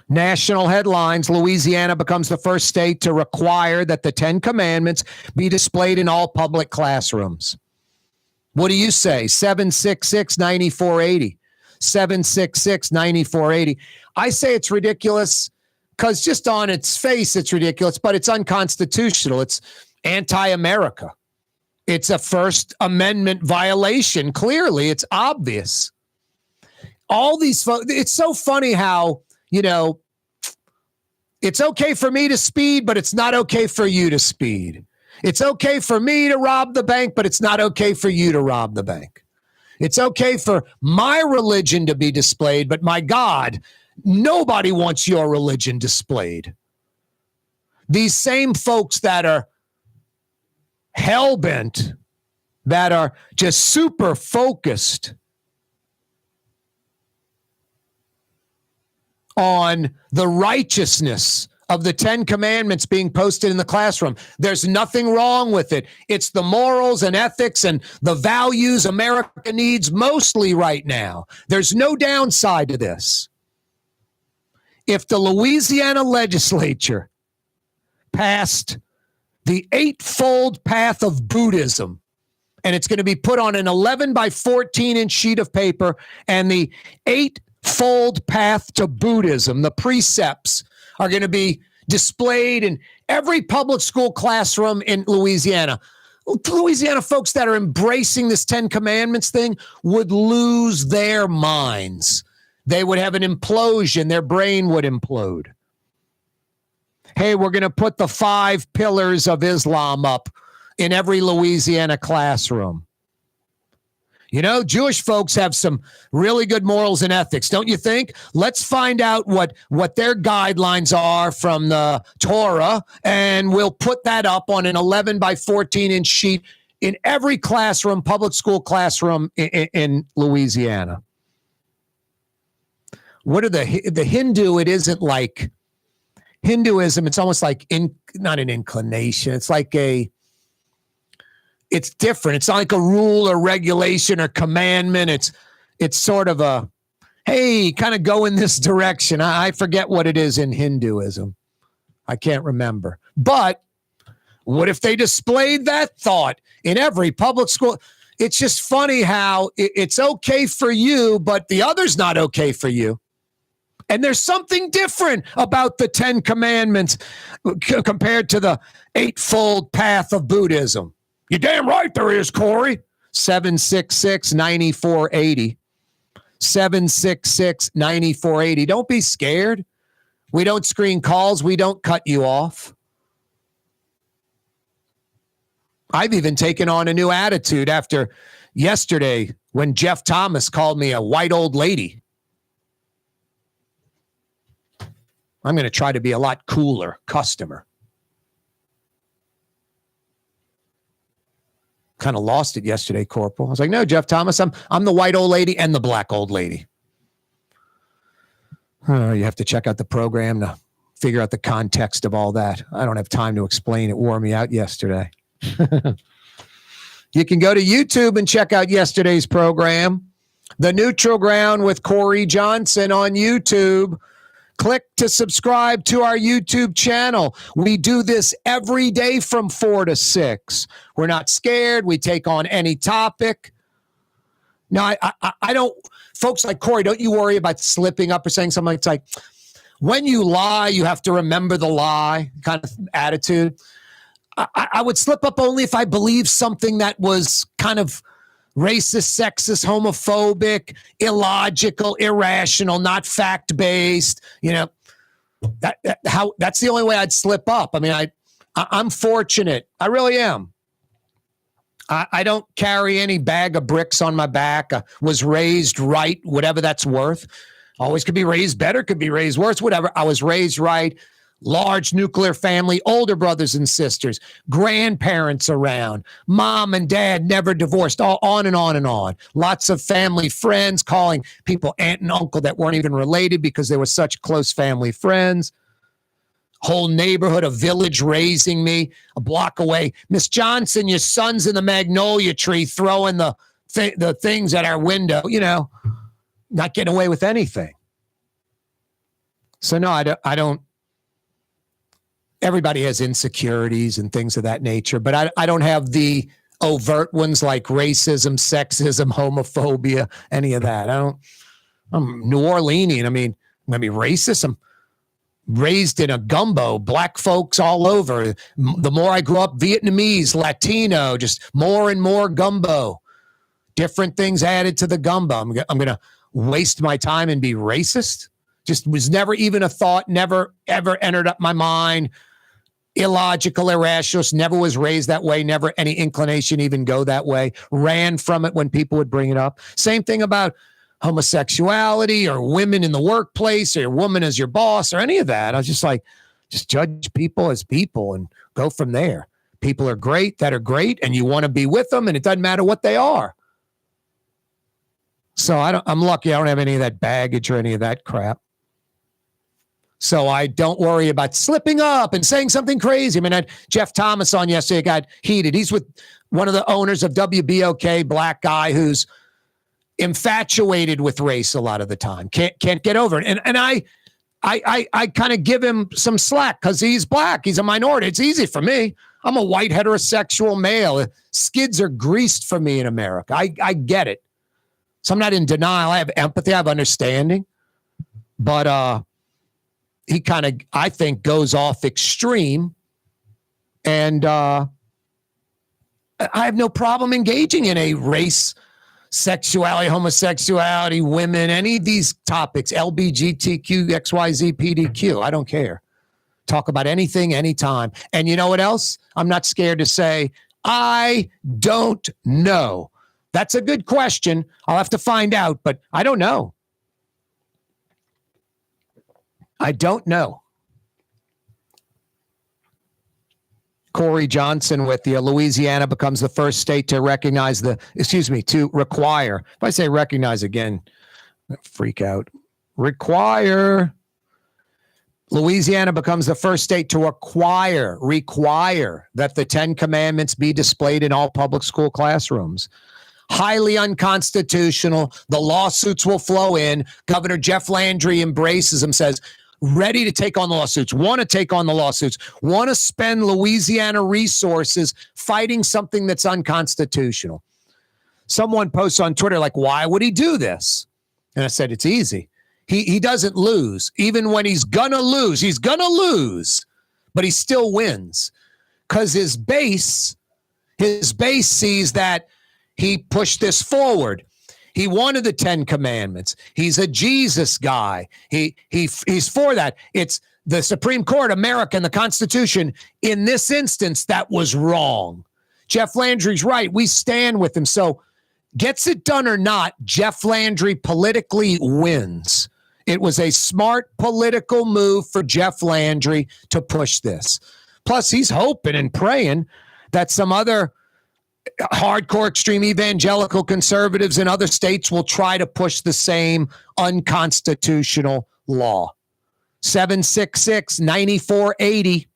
National headlines: Louisiana becomes the first state to require that the 10 Commandments be displayed in all public classrooms. What do you say? 766-9480. 766-9480. I say it's ridiculous because just on its face, it's ridiculous, but it's unconstitutional. It's anti-America. It's a First Amendment violation. Clearly, it's obvious. All these folks, it's so funny how, it's okay for me to speed, but it's not okay for you to speed. It's okay for me to rob the bank, but it's not okay for you to rob the bank. It's okay for my religion to be displayed, but my God Nobody wants your religion displayed. These same folks that are hell-bent, that are just super focused on the righteousness of the 10 Commandments being posted in the classroom. There's nothing wrong with it. It's the morals and ethics and the values America needs mostly right now. There's no downside to this. If the Louisiana legislature passed the eightfold path of Buddhism, and it's going to be put on an 11 by 14 inch sheet of paper, and the eightfold path to Buddhism, the precepts, are going to be displayed in every public school classroom in Louisiana. Louisiana folks that are embracing this 10 Commandments thing would lose their minds. They would have an implosion. Their brain would implode. Hey, we're going to put the 5 pillars of Islam up in every Louisiana classroom. You know, Jewish folks have some really good morals and ethics, don't you think? Let's find out what their guidelines are from the Torah, and we'll put that up on an 11 by 14 inch sheet in every classroom, public school classroom in Louisiana. What are the Hindu? It isn't like Hinduism. It's almost like not an inclination. It's like it's different. It's not like a rule or regulation or commandment. It's sort of a, hey, kind of go in this direction. I forget what it is in Hinduism. I can't remember. But what if they displayed that thought in every public school? It's just funny how it's okay for you, but the other's not okay for you. And there's something different about the 10 Commandments compared to the eightfold path of Buddhism. You're damn right there is, Corey. 766-9480. 766-9480. Don't be scared. We don't screen calls. We don't cut you off. I've even taken on a new attitude after yesterday when Jeff Thomas called me a white old lady. I'm going to try to be a lot cooler customer. Kind of lost it yesterday, Corporal. I was like, no, Jeff Thomas, I'm the white old lady and the black old lady. You have to check out the program to figure out the context of all that. I don't have time to explain. It wore me out yesterday. You can go to YouTube and check out yesterday's program, The Neutral Ground with Corey Johnson on YouTube. Click to subscribe to our YouTube channel. We do this every day from 4 to 6. We're not scared. We take on any topic. Now, I don't, folks like Corey, don't you worry about slipping up or saying something. It's like, when you lie, you have to remember the lie kind of attitude. I would slip up only if I believe something that was kind of racist, sexist, homophobic, illogical, irrational, not fact-based. You know, that's the only way I'd slip up. I mean, I'm fortunate. I really am. I don't carry any bag of bricks on my back. I was raised right, whatever that's worth. Always could be raised better, could be raised worse, whatever. I was raised right. Large nuclear family, older brothers and sisters, grandparents around, mom and dad never divorced, all on and on and on. Lots of family friends, calling people aunt and uncle that weren't even related because they were such close family friends. Whole neighborhood, a village raising me a block away. Miss Johnson, your son's in the magnolia tree throwing the things at our window, you know, not getting away with anything. So no, I don't. Everybody has insecurities and things of that nature, but I don't have the overt ones like racism, sexism, homophobia, any of that. I'm New Orleanian. I mean, racist. I'm raised in a gumbo, black folks all over. The more I grew up, Vietnamese, Latino, just more and more gumbo. Different things added to the gumbo. I'm going to waste my time and be racist? Just was never even a thought, never ever entered up my mind. Illogical, irrational, never was raised that way, never any inclination even go that way. Ran from it when people would bring it up. Same thing about homosexuality or women in the workplace or a woman as your boss or any of that. I was just like, just judge people as people and go from there. People are great that are great, and you want to be with them, and it doesn't matter what they are. So I'm lucky I don't have any of that baggage or any of that crap. So I don't worry about slipping up and saying something crazy. I mean, I had Jeff Thomas on yesterday, got heated. He's with one of the owners of WBOK, black guy who's infatuated with race a lot of the time. Can't get over it. And I kind of give him some slack because he's black. He's a minority. It's easy for me. I'm a white heterosexual male. Skids are greased for me in America. I get it. So I'm not in denial. I have empathy. I have understanding. But he kind of, I think, goes off extreme. And I have no problem engaging in a race, sexuality, homosexuality, women, any of these topics, LBGTQ, XYZ, PDQ. I don't care. Talk about anything, anytime. And you know what else? I'm not scared to say, I don't know. That's a good question. I'll have to find out, but I don't know. I don't know. Corey Johnson with you. Louisiana becomes the first state to to require. If I say recognize again, freak out. Require. Louisiana becomes the first state to require that the 10 Commandments be displayed in all public school classrooms. Highly unconstitutional. The lawsuits will flow in. Governor Jeff Landry embraces them, says, ready to take on the lawsuits, want to take on the lawsuits, want to spend Louisiana resources fighting something that's unconstitutional. Someone posts on Twitter, like, why would he do this? And I said, it's easy. He doesn't lose. Even when he's going to lose, but he still wins because his base sees that he pushed this forward. He wanted the 10 Commandments. He's a Jesus guy. He's for that. It's the Supreme Court, America, and the Constitution. In this instance, that was wrong. Jeff Landry's right. We stand with him. So gets it done or not, Jeff Landry politically wins. It was a smart political move for Jeff Landry to push this. Plus, he's hoping and praying that some other hardcore extreme evangelical conservatives in other states will try to push the same unconstitutional law. 766-9480.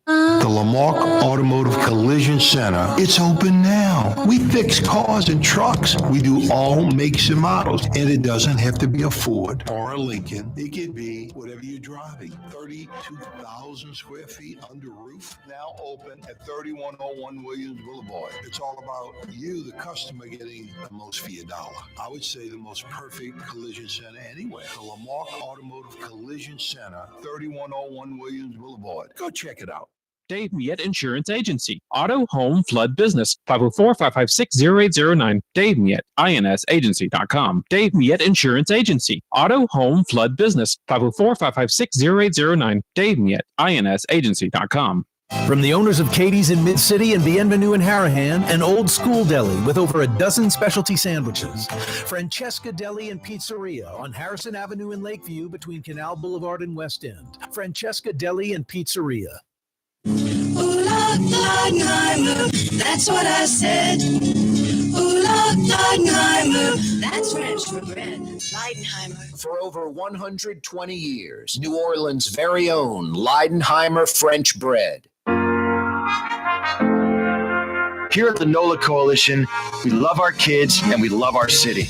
The Lamarck Automotive Collision Center, it's open now. We fix cars and trucks. We do all makes and models. And it doesn't have to be a Ford or a Lincoln. It can be whatever you're driving. 32,000 square feet under roof. Now open at 3101 Williams Boulevard. It's all about you, the customer, getting the most for your dollar. I would say the most perfect collision center anywhere. The Lamarck Automotive Collision Center, 3101 Williams Boulevard. Go check it out. Dave Miette Insurance Agency. Auto, home, flood, business. 504-556-0809. Dave Miette, INSagency.com. Dave Miette Insurance Agency. Auto, home, flood, business. 504-556-0809. Dave Miette, INSagency.com. From the owners of Katie's in Mid-City and Bienvenue in Harahan, an old school deli with over a dozen specialty sandwiches. Francesca Deli and Pizzeria on Harrison Avenue in Lakeview between Canal Boulevard and West End. Francesca Deli and Pizzeria. Ooh, Leidenheimer, that's what I said. Ooh, Leidenheimer, that's French for bread. Leidenheimer. For over 120 years, New Orleans' very own Leidenheimer French bread. Here at the NOLA Coalition, we love our kids and we love our city.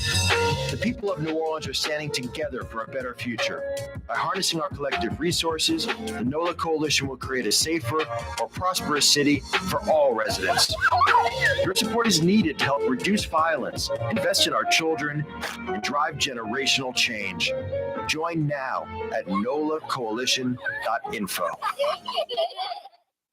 The people of New Orleans are standing together for a better future. By harnessing our collective resources, the NOLA Coalition will create a safer, more prosperous city for all residents. Your support is needed to help reduce violence, invest in our children, and drive generational change. Join now at nolacoalition.info.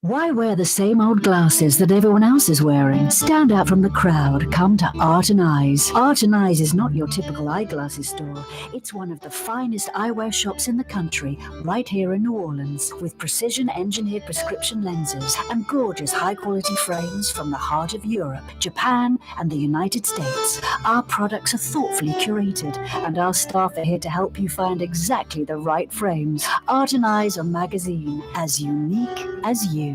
Why wear the same old glasses that everyone else is wearing? Stand out from the crowd. Come to Art and Eyes. Art and Eyes is not your typical eyeglasses store. It's one of the finest eyewear shops in the country, right here in New Orleans, with precision engineered prescription lenses and gorgeous high quality frames from the heart of Europe, Japan, and the United States. Our products are thoughtfully curated, and our staff are here to help you find exactly the right frames. Art and Eyes are magazine, as unique as you.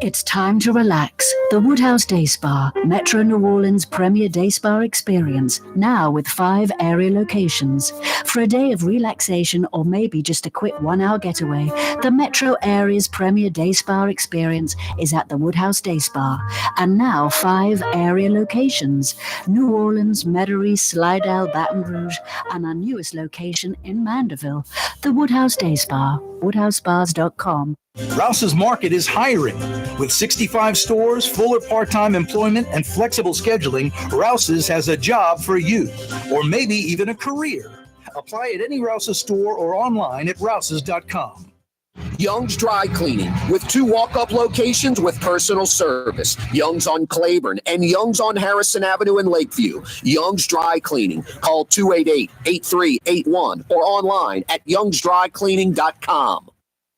It's time to relax. The Woodhouse Day Spa, Metro New Orleans' premier day spa experience, now with 5 area locations. For a day of relaxation or maybe just a quick 1-hour getaway, the Metro area's premier day spa experience is at the Woodhouse Day Spa. And now 5 area locations: New Orleans, Metairie, Slidell, Baton Rouge, and our newest location in Mandeville. The Woodhouse Day Spa, woodhousespas.com. Rouse's Market is hiring. With 65 stores, full or part-time employment, and flexible scheduling, Rouse's has a job for you, or maybe even a career. Apply at any Rouse's store or online at rouses.com. Young's Dry Cleaning, with 2 walk-up locations with personal service. Young's on Claiborne and Young's on Harrison Avenue in Lakeview. Young's Dry Cleaning. Call 288-8381 or online at youngsdrycleaning.com.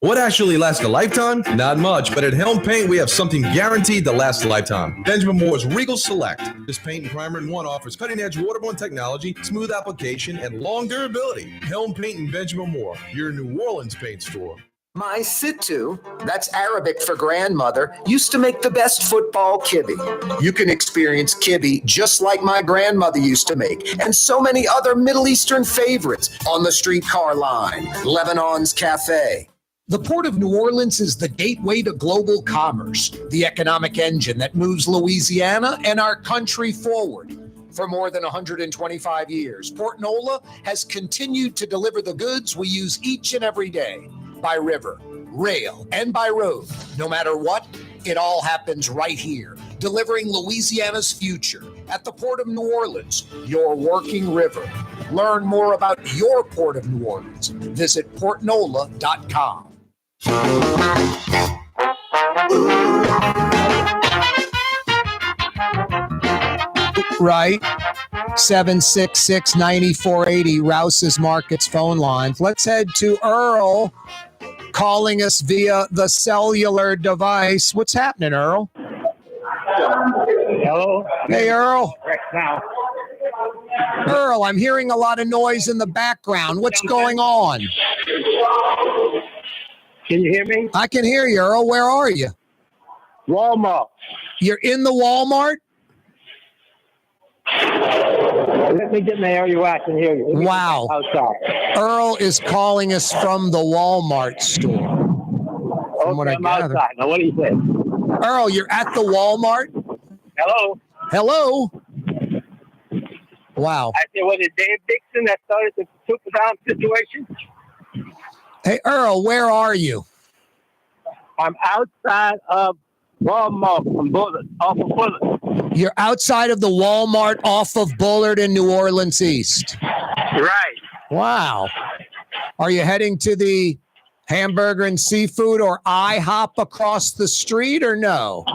What actually lasts a lifetime? Not much, but at Helm Paint, we have something guaranteed to last a lifetime. Benjamin Moore's Regal Select. This paint and primer in one offers cutting-edge waterborne technology, smooth application, and long durability. Helm Paint and Benjamin Moore, your New Orleans paint store. My Sittu, that's Arabic for grandmother, used to make the best football kibbe. You can experience kibbe just like my grandmother used to make, and so many other Middle Eastern favorites on the streetcar line, Lebanon's Cafe. The Port of New Orleans is the gateway to global commerce, the economic engine that moves Louisiana and our country forward. For more than 125 years, Port Nola has continued to deliver the goods we use each and every day, by river, rail, and by road. No matter what, it all happens right here, delivering Louisiana's future at the Port of New Orleans, your working river. Learn more about your Port of New Orleans. Visit portnola.com. Right. 766-9480, Rouse's Markets phone lines. Let's head to Earl, calling us via the cellular device. What's happening, Earl? Hello. Hey, Earl. Right now. Earl, I'm hearing a lot of noise in the background. What's going on? Can you hear me? I can hear you, Earl. Where are you? Walmart. You're in the Walmart? Let me get in the area where I can hear you. Wow. Outside. Earl is calling us from the Walmart store. From what I I'm gather. outside. Now, what do you say? Earl, you're at the Walmart? Hello. Hello. Wow. I said, was it Dave Dixon that started the super down situation? Hey, Earl, where are you? I'm outside of Walmart from Bullard, off of Bullard. You're outside of the Walmart off of Bullard in New Orleans East. Right. Wow. Are you heading to the hamburger and seafood or IHOP across the street or no?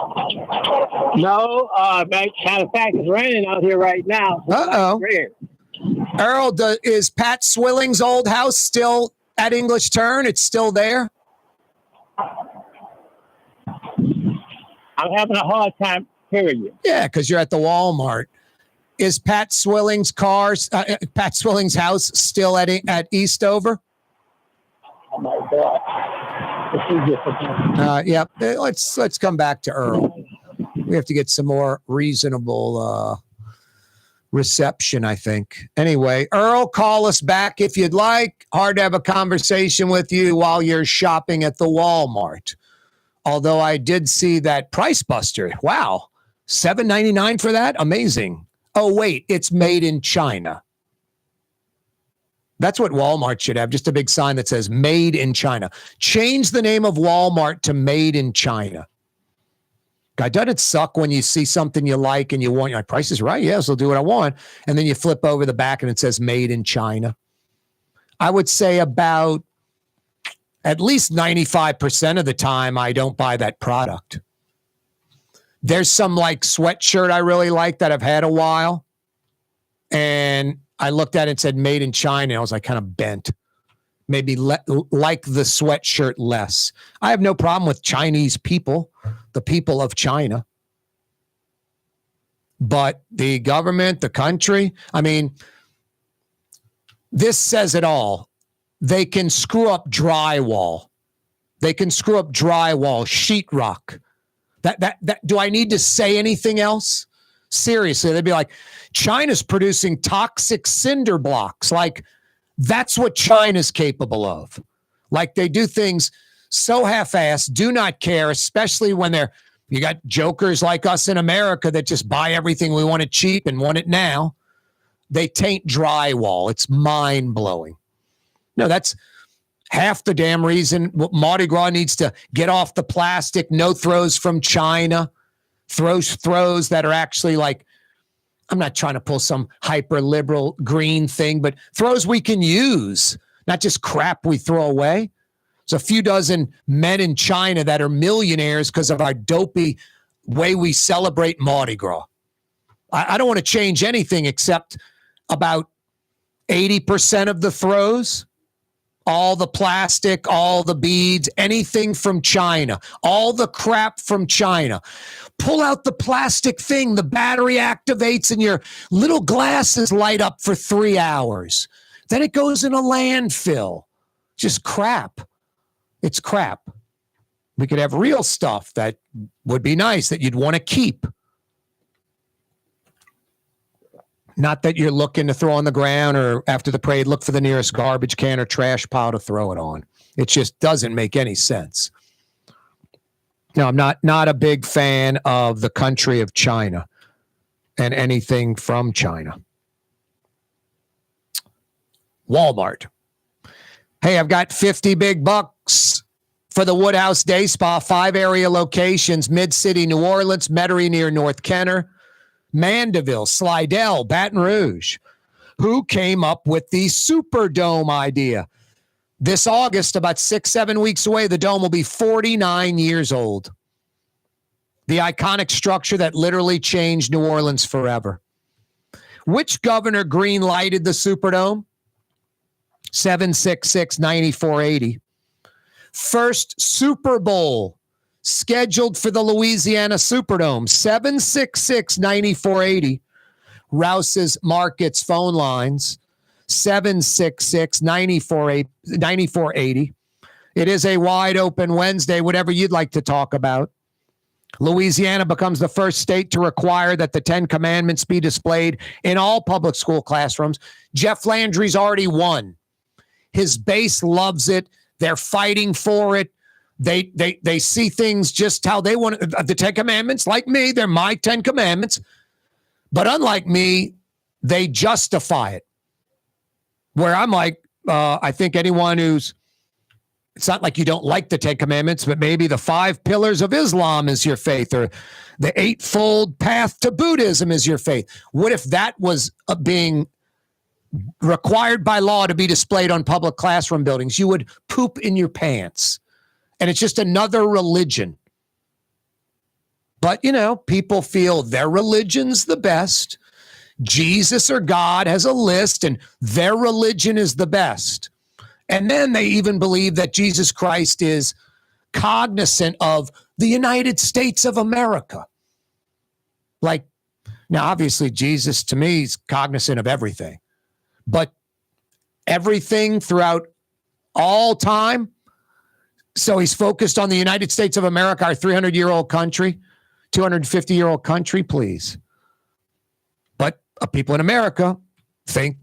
No. Matter of fact, it's raining out here right now. Uh-oh. Earl, is Pat Swilling's old house still at English Turn? It's still there? I'm having a hard time hearing you. Yeah, because you're at the Walmart. Is Pat Swilling's Pat Swilling's house still at Eastover? Oh my God. Yeah. Let's come back to Earl. We have to get some more reasonable reception, I think. Anyway, Earl, call us back if you'd like. Hard to have a conversation with you while you're shopping at the Walmart. Although I did see that Price Buster. Wow. $7.99 for that? Amazing. Oh, wait, it's made in China. That's what Walmart should have, just a big sign that says made in China. Change the name of Walmart to made in China. God, doesn't it suck when you see something you like and you want, your price is right? Yes, I'll do what I want. And then you flip over the back and it says made in China. I would say about At least 95% of the time, I don't buy that product. There's some like sweatshirt I really like that I've had a while. And I looked at it and said made in China. I was like kind of bent. Maybe like the sweatshirt less. I have no problem with Chinese people, the people of China. But the government, the country, I mean, this says it all. They can screw up drywall. They can screw up drywall, sheetrock. That do I need to say anything else? Seriously, they'd be like, China's producing toxic cinder blocks. Like, that's what China's capable of. Like, they do things so half-assed, do not care, especially when you got jokers like us in America that just buy everything we want it cheap and want it now. They taint drywall. It's mind-blowing. No, that's half the damn reason Mardi Gras needs to get off the plastic, no throws from China, throws that are actually like, I'm not trying to pull some hyper-liberal green thing, but throws we can use, not just crap we throw away. There's a few dozen men in China that are millionaires because of our dopey way we celebrate Mardi Gras. I don't want to change anything except about 80% of the throws, all the plastic, all the beads, anything from China, all the crap from China. Pull out the plastic thing, the battery activates and your little glasses light up for 3 hours. Then it goes in a landfill. Just crap. It's crap. We could have real stuff that would be nice that you'd want to keep. Not that you're looking to throw on the ground or after the parade, look for the nearest garbage can or trash pile to throw it on. It just doesn't make any sense. No, I'm not a big fan of the country of China and anything from China. Walmart. Hey, I've got 50 big bucks for the Woodhouse Day Spa, 5 area locations, Mid-City, New Orleans, Metairie near North Kenner, Mandeville, Slidell, Baton Rouge. Who came up with the Superdome idea? This August, about 6-7 weeks away, the Dome will be 49 years old. The iconic structure that literally changed New Orleans forever. Which governor green-lighted the Superdome? 766-9480. First Super Bowl scheduled for the Louisiana Superdome. 766-9480. Rouse's Markets phone lines. 766-9480. It is a wide open Wednesday, whatever you'd like to talk about. Louisiana becomes the first state to require that the 10 Commandments be displayed in all public school classrooms. Jeff Landry's already won. His base loves it. They're fighting for it. They see things just how they want it. The 10 Commandments, like me, they're my 10 Commandments. But unlike me, they justify it. Where I'm like, I think anyone it's not like you don't like the 10 Commandments, but maybe the 5 pillars of Islam is your faith, or the 8-fold path to Buddhism is your faith. What if that was being required by law to be displayed on public classroom buildings? You would poop in your pants. And it's just another religion. But, people feel their religion's the best. Jesus or God has a list, and their religion is the best. And then they even believe that Jesus Christ is cognizant of the United States of America. Like, now, obviously, Jesus, to me, is cognizant of everything. But everything throughout all time. So he's focused on the United States of America, our 300-year-old country, 250-year-old country, please. But people in America think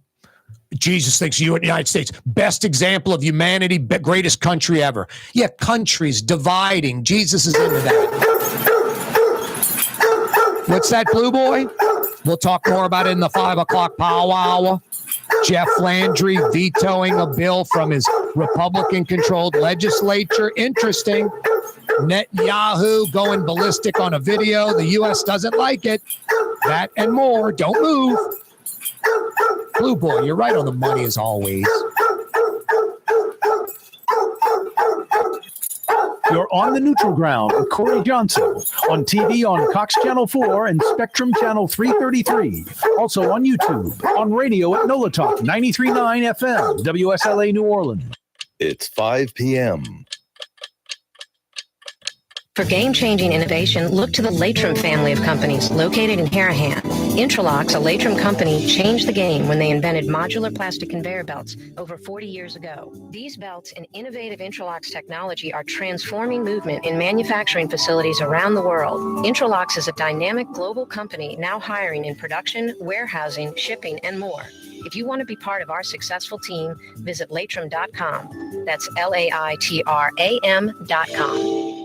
Jesus thinks you in the United States, best example of humanity, greatest country ever. Yeah, countries dividing. Jesus is into that. What's that, Blue Boy? We'll talk more about it in the 5 o'clock powwow. Jeff Landry vetoing a bill from his Republican-controlled legislature. Interesting. Netanyahu going ballistic on a video. The U.S. doesn't like it. That and more. Don't move. Blue Boy, you're right on the money as always. You're on the neutral ground with Corey Johnson on TV on Cox Channel 4 and Spectrum Channel 333. Also on YouTube, on radio at NOLA Talk 93.9 FM, WSLA New Orleans. It's 5 p.m. For game-changing innovation, look to the Latrim family of companies located in Harahan. Intralox, a Latrim company, changed the game when they invented modular plastic conveyor belts over 40 years ago. These belts and innovative Intralox technology are transforming movement in manufacturing facilities around the world. Intralox is a dynamic global company now hiring in production, warehousing, shipping, and more. If you want to be part of our successful team, visit Latrim.com. That's LAITRAM.com.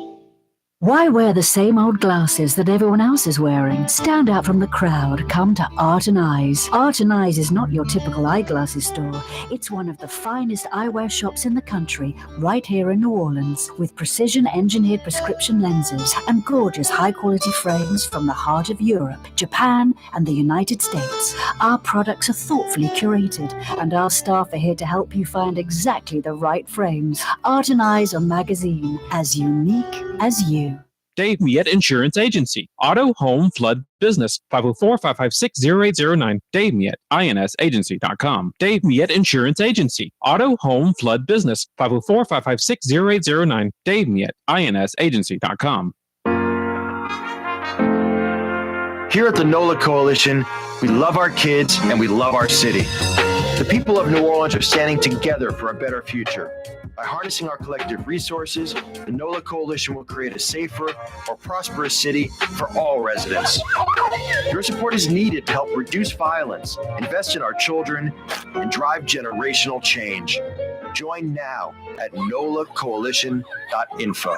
Why wear the same old glasses that everyone else is wearing? Stand out from the crowd. Come to Art and Eyes. Art and Eyes is not your typical eyeglasses store. It's one of the finest eyewear shops in the country, right here in New Orleans, with precision-engineered prescription lenses and gorgeous high-quality frames from the heart of Europe, Japan, and the United States. Our products are thoughtfully curated, and our staff are here to help you find exactly the right frames. Art and Eyes, a magazine as unique as you. Dave Miette Insurance Agency. Auto, home, flood, business. 504-556-0809. Dave Miette, INSagency.com. Dave Miette Insurance Agency. Auto, home, flood, business. 504-556-0809. Dave Miette, INSagency.com. Here at the NOLA Coalition, we love our kids and we love our city. The people of New Orleans are standing together for a better future. By harnessing our collective resources, the NOLA Coalition will create a safer, more prosperous city for all residents. Your support is needed to help reduce violence, invest in our children, and drive generational change. Join now at nolacoalition.info.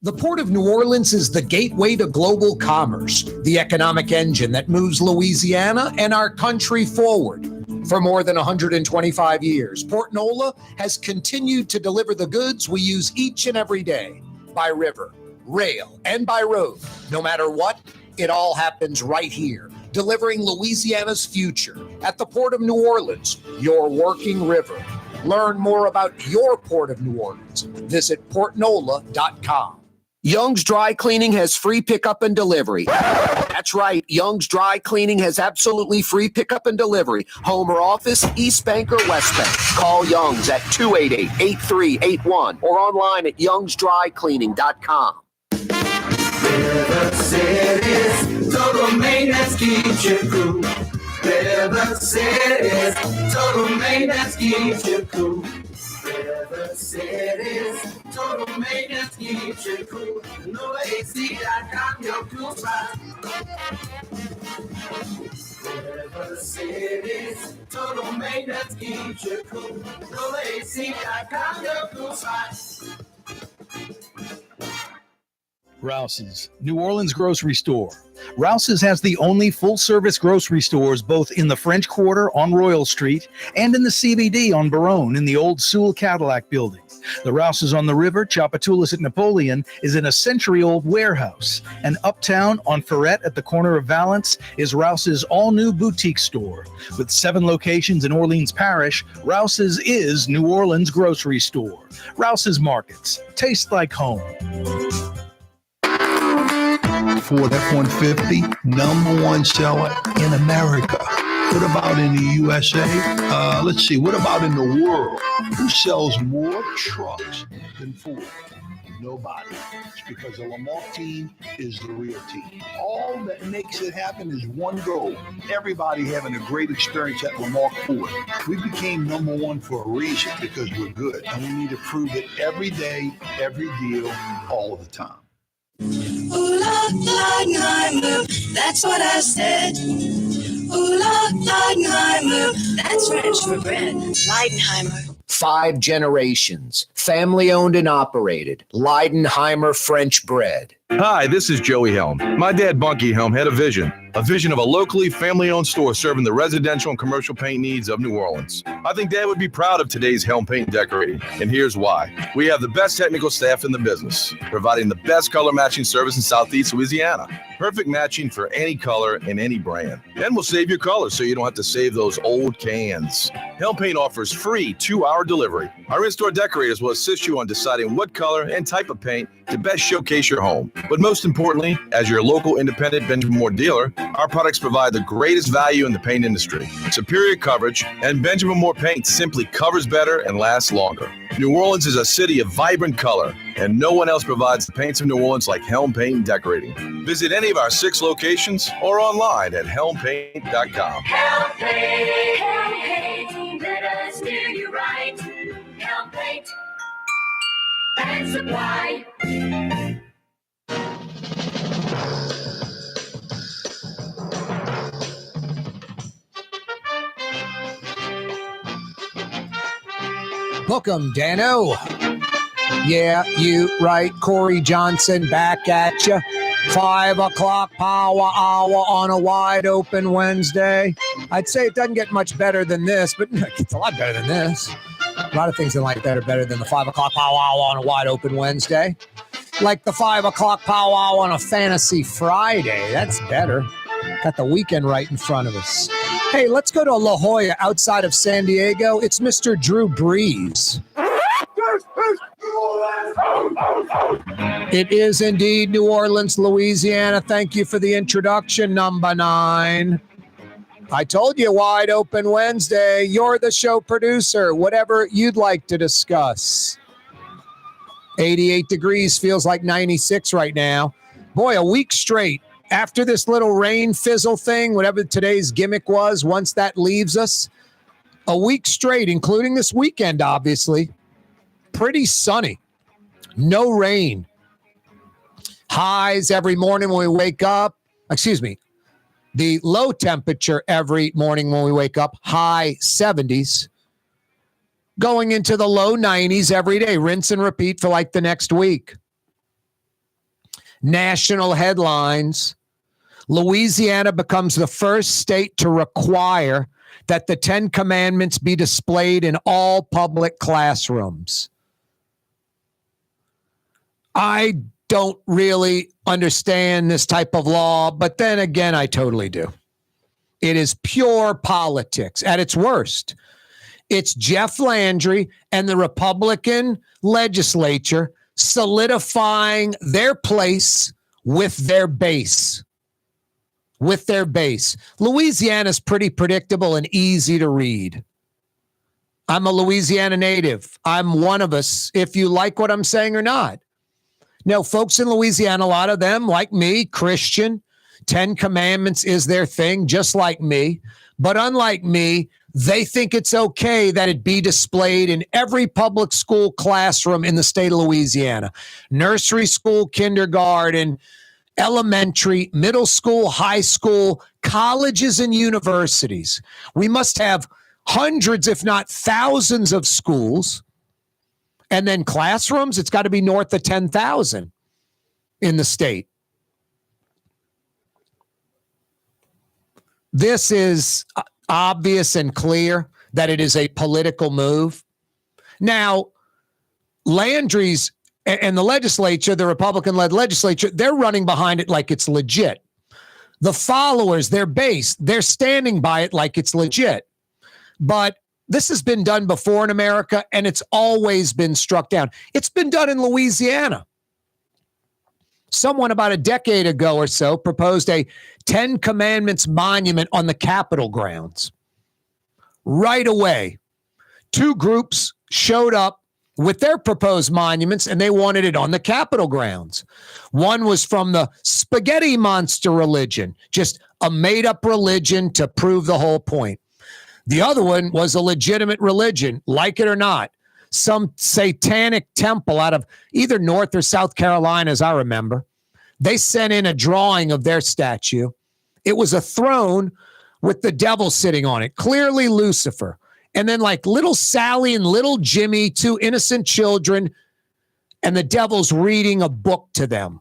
The Port of New Orleans is the gateway to global commerce, the economic engine that moves Louisiana and our country forward. For more than 125 years, Port Nola has continued to deliver the goods we use each and every day, by river, rail, and by road. No matter what, it all happens right here, delivering Louisiana's future at the Port of New Orleans, your working river. Learn more about your Port of New Orleans. Visit portnola.com. Young's Dry Cleaning has free pickup and delivery. That's right. Young's Dry Cleaning has absolutely free pickup and delivery. Home or office, East Bank or West Bank. Call Young's at 288-8381 or online at youngsdrycleaning.com. River City's total maintenance keeps you cool. River City's total maintenance keeps you cool. River City's total maintenance keeps you cool. NoAC.com, your cool spot. River City's total maintenance keeps you cool. NoAC.com, your cool spot. Rouse's, New Orleans grocery store. Rouse's has the only full-service grocery stores both in the French Quarter on Royal Street and in the CBD on Baronne in the old Sewell Cadillac building. The Rouse's on the river, Tchoupitoulas at Napoleon, is in a century-old warehouse. And uptown on Ferret at the corner of Valence is Rouse's all-new boutique store. With 7 locations in Orleans Parish, Rouse's is New Orleans grocery store. Rouse's Markets. Taste like home. Ford F-150, #1 seller in America. What about in the USA? Let's see, what about in the world? Who sells more trucks than Ford? Nobody. It's because the Lamar team is the real team. All that makes it happen is one goal. Everybody having a great experience at Lamar Ford. We became #1 for a reason, because we're good. And we need to prove it every day, every deal, all the time. Ooh, Leidenheimer, that's what I said. Ooh, Leidenheimer, that's French for bread. Leidenheimer. 5 generations, family owned and operated. Leidenheimer French bread. Hi, this is Joey Helm. My dad, Bunky Helm, had a vision of a locally family-owned store serving the residential and commercial paint needs of New Orleans. I think Dad would be proud of today's Helm Paint and Decorating, and here's why. We have the best technical staff in the business, providing the best color matching service in Southeast Louisiana. Perfect matching for any color and any brand. And we'll save your colors so you don't have to save those old cans. Helm Paint offers free 2-hour delivery. Our in-store decorators will assist you on deciding what color and type of paint to best showcase your home. But most importantly, as your local independent Benjamin Moore dealer, our products provide the greatest value in the paint industry. Superior coverage, and Benjamin Moore paint simply covers better and lasts longer. New Orleans is a city of vibrant color, and no one else provides the paints of New Orleans like Helm Paint and Decorating. Visit any of our 6 locations or online at helmpaint.com. Helm Paint, let us steer you right. Helm Paint and Supply. Book 'em, Dano. Yeah, you right. Corey Johnson back at you. 5 o'clock power hour on a wide open Wednesday. I'd say it doesn't get much better than this, but it's a lot better than this. A lot of things in life that are better than the 5 o'clock power hour on a wide open Wednesday. Like the 5 o'clock power hour on a fantasy Friday. That's better. Got the weekend right in front of us. Hey, let's go to La Jolla outside of San Diego. It's Mr. Drew Brees. It is indeed New Orleans, Louisiana. Thank you for the introduction, number 9. I told you, wide open Wednesday. You're the show producer. Whatever you'd like to discuss. 88 degrees, feels like 96 right now. Boy, a week straight. After this little rain fizzle thing, whatever today's gimmick was, once that leaves us, a week straight, including this weekend, obviously, pretty sunny. No rain. Highs every morning when we wake up. The low temperature every morning when we wake up, high 70s. Going into the low 90s every day. Rinse and repeat for like the next week. National headlines. Louisiana becomes the first state to require that the 10 Commandments be displayed in all public classrooms. I don't really understand this type of law, but then again, I totally do. It is pure politics at its worst. It's Jeff Landry and the Republican legislature solidifying their place with their base. Louisiana's pretty predictable and easy to read. I'm a Louisiana native. I'm one of us, if you like what I'm saying or not. Now, folks in Louisiana, a lot of them, like me, Christian, 10 Commandments is their thing, just like me. But unlike me, they think it's okay that it be displayed in every public school classroom in the state of Louisiana. Nursery school, kindergarten, elementary, middle school, high school, colleges, and universities. We must have hundreds, if not thousands, of schools. And then classrooms, it's got to be north of 10,000 in the state. This is obvious and clear that it is a political move. Now, Landry's and the legislature, the Republican-led legislature, they're running behind it like it's legit. The followers, their base, they're standing by it like it's legit. But this has been done before in America, and it's always been struck down. It's been done in Louisiana. Someone about a decade ago or so proposed a 10 Commandments monument on the Capitol grounds. Right away, 2 groups showed up with their proposed monuments, and they wanted it on the Capitol grounds. One was from the spaghetti monster religion, just a made-up religion to prove the whole point. The other one was a legitimate religion, like it or not. Some satanic temple out of either North or South Carolina, as I remember. They sent in a drawing of their statue. It was a throne with the devil sitting on it, clearly Lucifer. And then like little Sally and little Jimmy, 2 innocent children, and the devil's reading a book to them.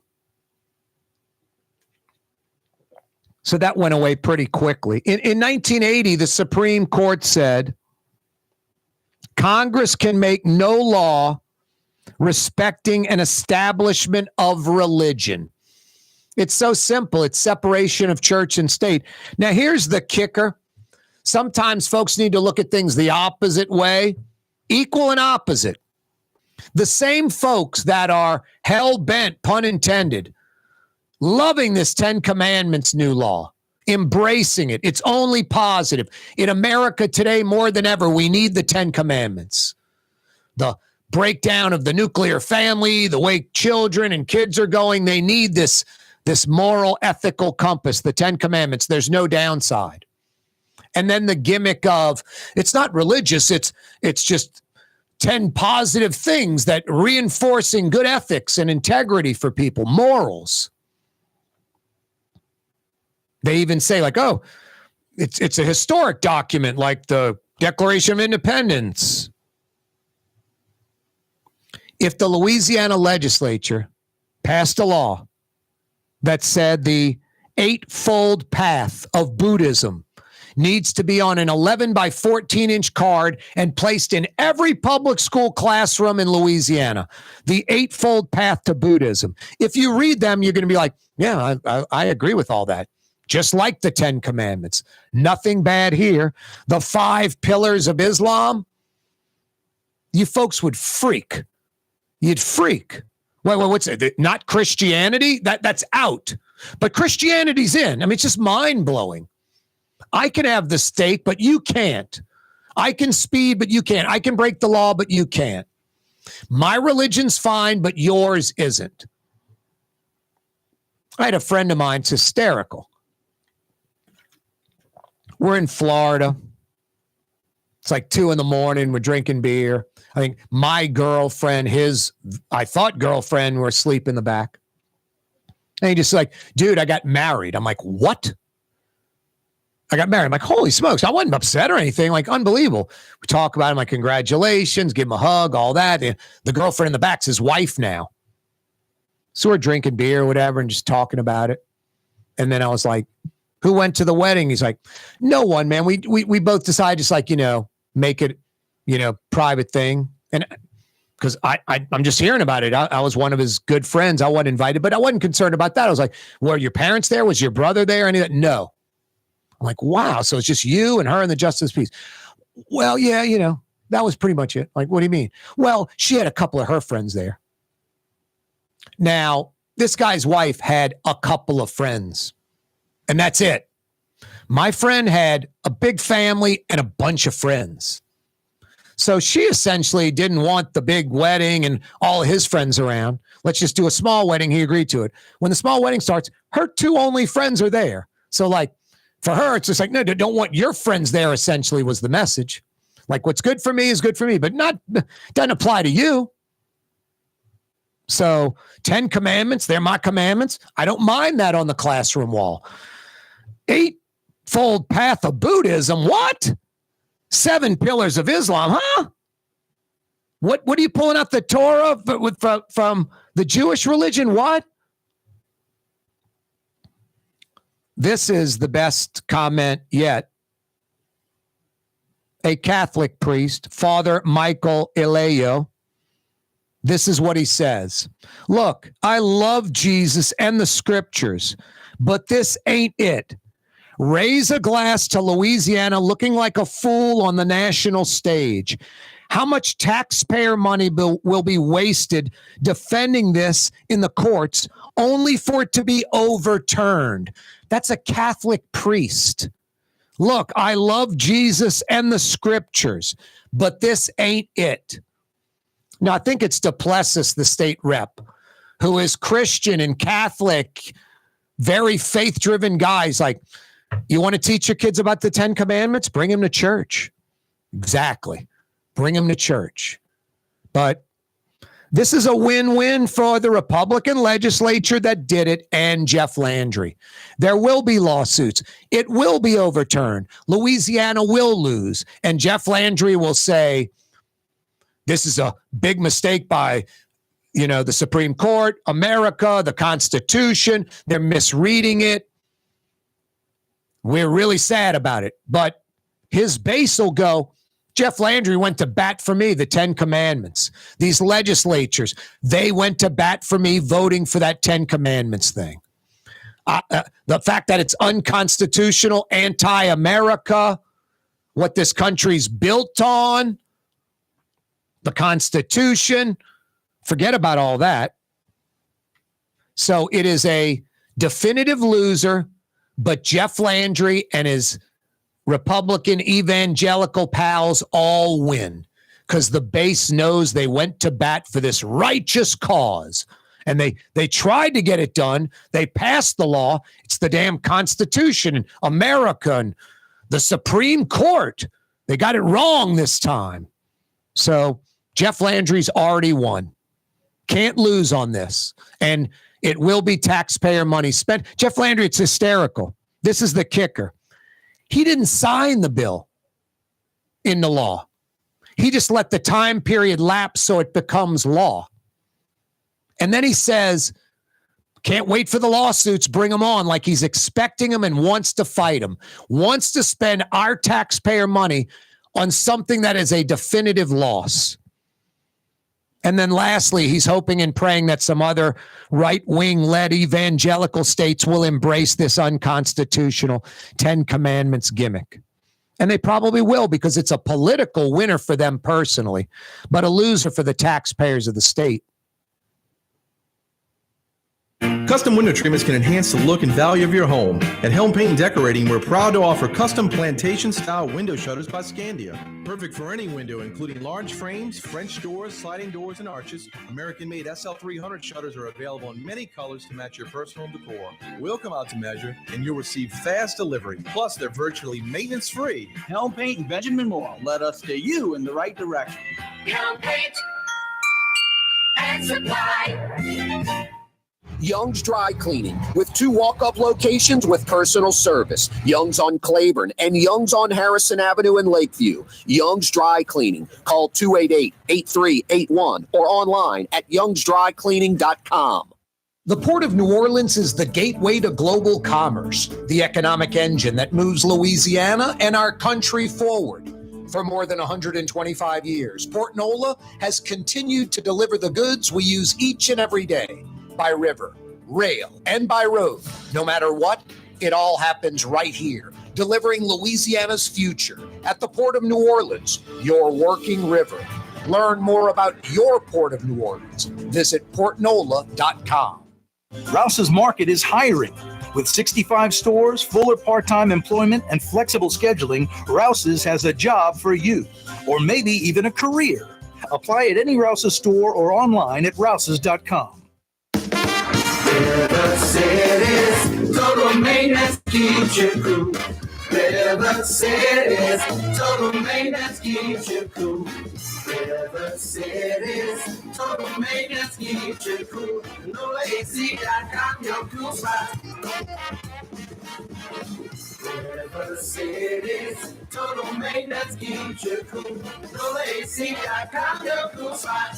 So that went away pretty quickly. In 1980, the Supreme Court said Congress can make no law respecting an establishment of religion. It's so simple. It's separation of church and state. Now, here's the kicker. Sometimes folks need to look at things the opposite way, equal and opposite. The same folks that are hell-bent, pun intended, loving this 10 Commandments new law, embracing it. It's only positive. In America today, more than ever, we need the 10 Commandments. The breakdown of the nuclear family, the way children and kids are going, they need this moral, ethical compass, the 10 Commandments. There's no downside. And then the gimmick of, it's not religious, it's just 10 positive things that reinforcing good ethics and integrity for people, morals. They even say like, oh, it's a historic document like the Declaration of Independence. If the Louisiana legislature passed a law that said the eightfold path of Buddhism needs to be on an 11 by 14 inch card and placed in every public school classroom in Louisiana, the eightfold path to Buddhism. If you read them, you're going to be like, yeah, I agree with all that. Just like the 10 Commandments. Nothing bad here. The 5 pillars of Islam, you folks would freak. You'd freak. Wait, what's it? Not Christianity? That's out. But Christianity's in. I mean, it's just mind-blowing. I can have the steak, but you can't. I can speed, but you can't. I can break the law, but you can't. My religion's fine, but yours isn't. I had a friend of mine, it's hysterical. We're in Florida. It's like 2 a.m. We're drinking beer. I think my girlfriend, I thought girlfriend, were asleep in the back. And he just like, dude, I got married. I'm like, what? I got married. I'm like, holy smokes. I wasn't upset or anything. Like, unbelievable. We talk about him, like, congratulations, give him a hug, all that. And the girlfriend in the back's his wife now. So we're drinking beer or whatever and just talking about it. And then I was like, who went to the wedding? He's like, no one, man. We both decided just like, make it, private thing. And because I'm just hearing about it. I was one of his good friends. I wasn't invited, but I wasn't concerned about that. I was like, were your parents there? Was your brother there? Any of that? No. I'm like, wow. So it's just you and her and the Justice Peace. Well, yeah, that was pretty much it. Like, what do you mean? Well, she had a couple of her friends there. Now, this guy's wife had a couple of friends, and that's it. My friend had a big family and a bunch of friends. So she essentially didn't want the big wedding and all of his friends around. Let's just do a small wedding. He agreed to it. When the small wedding starts, her 2 only friends are there. So like for her, it's just like, no, don't want your friends there, essentially was the message. Like what's good for me is good for me, but doesn't apply to you. So 10 commandments, they're my commandments. I don't mind that on the classroom wall. 8-fold path of Buddhism. What? 7 pillars of Islam, huh? What are you pulling out the Torah from the Jewish religion? What? This is the best comment yet. A Catholic priest, Father Michael Eleo. This is what he says. Look, I love Jesus and the scriptures, but this ain't it. Raise a glass to Louisiana looking like a fool on the national stage. How much taxpayer money will be wasted defending this in the courts only for it to be overturned? That's a Catholic priest. Look, I love Jesus and the scriptures, but this ain't it. Now, I think it's Duplessis, the state rep, who is Christian and Catholic, very faith-driven guys. Like, you want to teach your kids about the 10 Commandments? Bring them to church. Exactly. Bring them to church. But this is a win-win for the Republican legislature that did it and Jeff Landry. There will be lawsuits. It will be overturned. Louisiana will lose. And Jeff Landry will say, this is a big mistake by, the Supreme Court, America, the Constitution. They're misreading it. We're really sad about it. But his base will go, Jeff Landry went to bat for me, the 10 Commandments. These legislatures, they went to bat for me voting for that 10 Commandments thing. The fact that it's unconstitutional, anti-America, what this country's built on, the Constitution, forget about all that. So it is a definitive loser, but Jeff Landry and his Republican evangelical pals all win because the base knows they went to bat for this righteous cause. And they tried to get it done. They passed the law. It's the damn Constitution and America and the Supreme Court. They got it wrong this time. So Jeff Landry's already won. Can't lose on this. And it will be taxpayer money spent. Jeff Landry, it's hysterical. This is the kicker. He didn't sign the bill into law. He just let the time period lapse so it becomes law. And then he says, can't wait for the lawsuits, bring them on, like he's expecting them and wants to fight them, wants to spend our taxpayer money on something that is a definitive loss. And then lastly, he's hoping and praying that some other right-wing-led evangelical states will embrace this unconstitutional 10 Commandments gimmick. And they probably will because it's a political winner for them personally, but a loser for the taxpayers of the state. Custom window treatments can enhance the look and value of your home. At Helm Paint and Decorating, we're proud to offer custom plantation-style window shutters by Scandia. Perfect for any window, including large frames, French doors, sliding doors, and arches. American-made SL300 shutters are available in many colors to match your personal decor. We'll come out to measure, and you'll receive fast delivery. Plus, they're virtually maintenance-free. Helm Paint and Benjamin Moore let us steer you in the right direction. Helm Paint and Supply. Young's Dry Cleaning, with 2 walk-up locations with personal service. Young's on Claiborne and Young's on Harrison Avenue in Lakeview. Young's Dry Cleaning. Call 288-8381 or online at youngsdrycleaning.com. The Port of New Orleans is the gateway to global commerce, the economic engine that moves Louisiana and our country forward. For more than 125 years, Port Nola has continued to deliver the goods we use each and every day. By river, rail, and by road. No matter what, it all happens right here, delivering Louisiana's future at the Port of New Orleans, your working river. Learn more about your Port of New Orleans. Visit portnola.com. Rouse's Market is hiring. With 65 stores, full or part-time employment, and flexible scheduling, Rouse's has a job for you, or maybe even a career. Apply at any Rouse's store or online at rouses.com. River City's total maintenance keeps you cool. River City's total maintenance keeps you cool. River City's total maintenance keeps you cool. NoAC.com, your cool spot. River City's total maintenance keeps you cool. NoAC.com, your cool spot.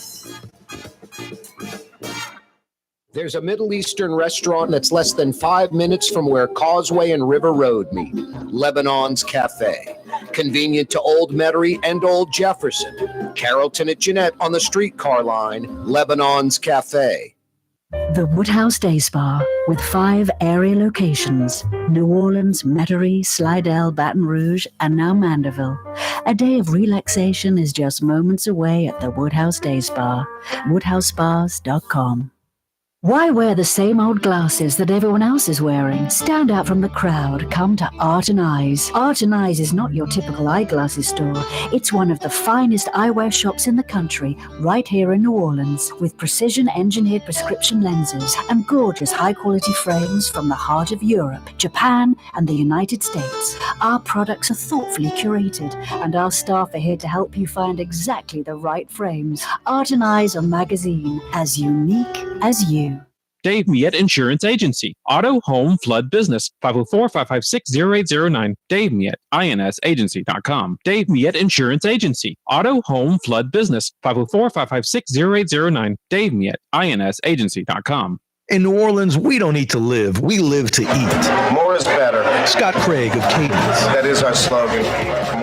There's a Middle Eastern restaurant that's less than 5 minutes from where Causeway and River Road meet, Lebanon's Cafe. Convenient to Old Metairie and Old Jefferson. Carrollton at Jeanette on the streetcar line, Lebanon's Cafe. The Woodhouse Day Spa, with 5 area locations: New Orleans, Metairie, Slidell, Baton Rouge, and now Mandeville. A day of relaxation is just moments away at the Woodhouse Day Spa. WoodhouseSpas.com. Why wear the same old glasses that everyone else is wearing? Stand out from the crowd. Come to Art and Eyes. Art and Eyes is not your typical eyeglasses store. It's one of the finest eyewear shops in the country, right here in New Orleans, with precision-engineered prescription lenses and gorgeous high-quality frames from the heart of Europe, Japan, and the United States. Our products are thoughtfully curated, and our staff are here to help you find exactly the right frames. Art and Eyes are magazine, as unique as you. Dave Miette Insurance Agency. Auto, home, flood, business. 504-556-0809. Dave Miette, INSagency.com. Dave Miette Insurance Agency. Auto, home, flood, business. 504-556-0809. Dave Miette, INSagency.com. In New Orleans, we don't eat to live. We live to eat. More is better. Scott Craig of Katie's. That is our slogan.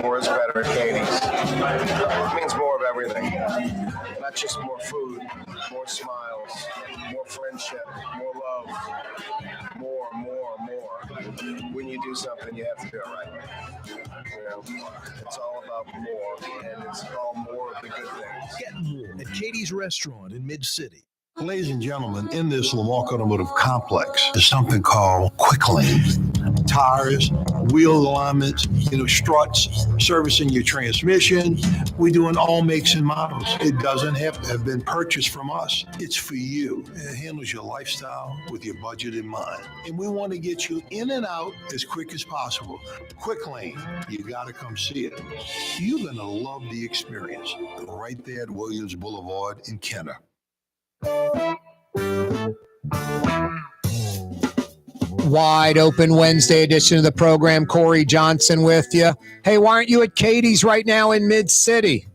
More is better at Katie's. It means more of everything. Not just more food, more smiles, more friendship, more love. More. When you do something, you have to do it right. It's all about more, and it's all more of the good things. Get more at Katie's Restaurant in Mid-City. Ladies and gentlemen, in this Lamar Automotive Complex, there's something called Quick Lane. Tires, wheel alignments, struts, servicing your transmission. We do in all makes and models. It doesn't have to have been purchased from us. It's for you. It handles your lifestyle with your budget in mind. And we want to get you in and out as quick as possible. Quick Lane, you got to come see it. You're going to love the experience right there at Williams Boulevard in Kenner. Wide open Wednesday edition of the program. Corey Johnson with you. Hey, why aren't you at Katie's right now in Mid-City?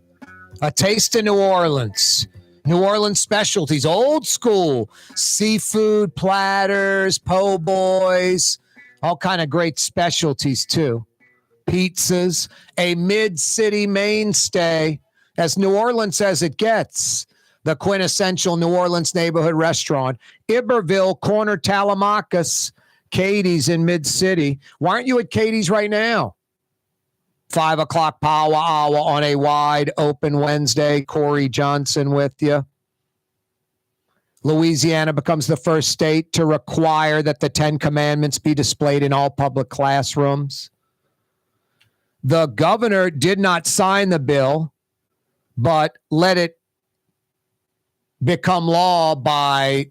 A taste of New Orleans. New Orleans specialties, old school seafood platters, po' boys, all kind of great specialties too. Pizzas, a Mid-City mainstay, as New Orleans as it gets. The quintessential New Orleans neighborhood restaurant, Iberville, corner Talamacas, Katie's in Mid-City. Why aren't you at Katie's right now? 5 o'clock power hour on a wide open Wednesday. Corey Johnson with you. Louisiana becomes the first state to require that the 10 Commandments be displayed in all public classrooms. The governor did not sign the bill, but let it become law by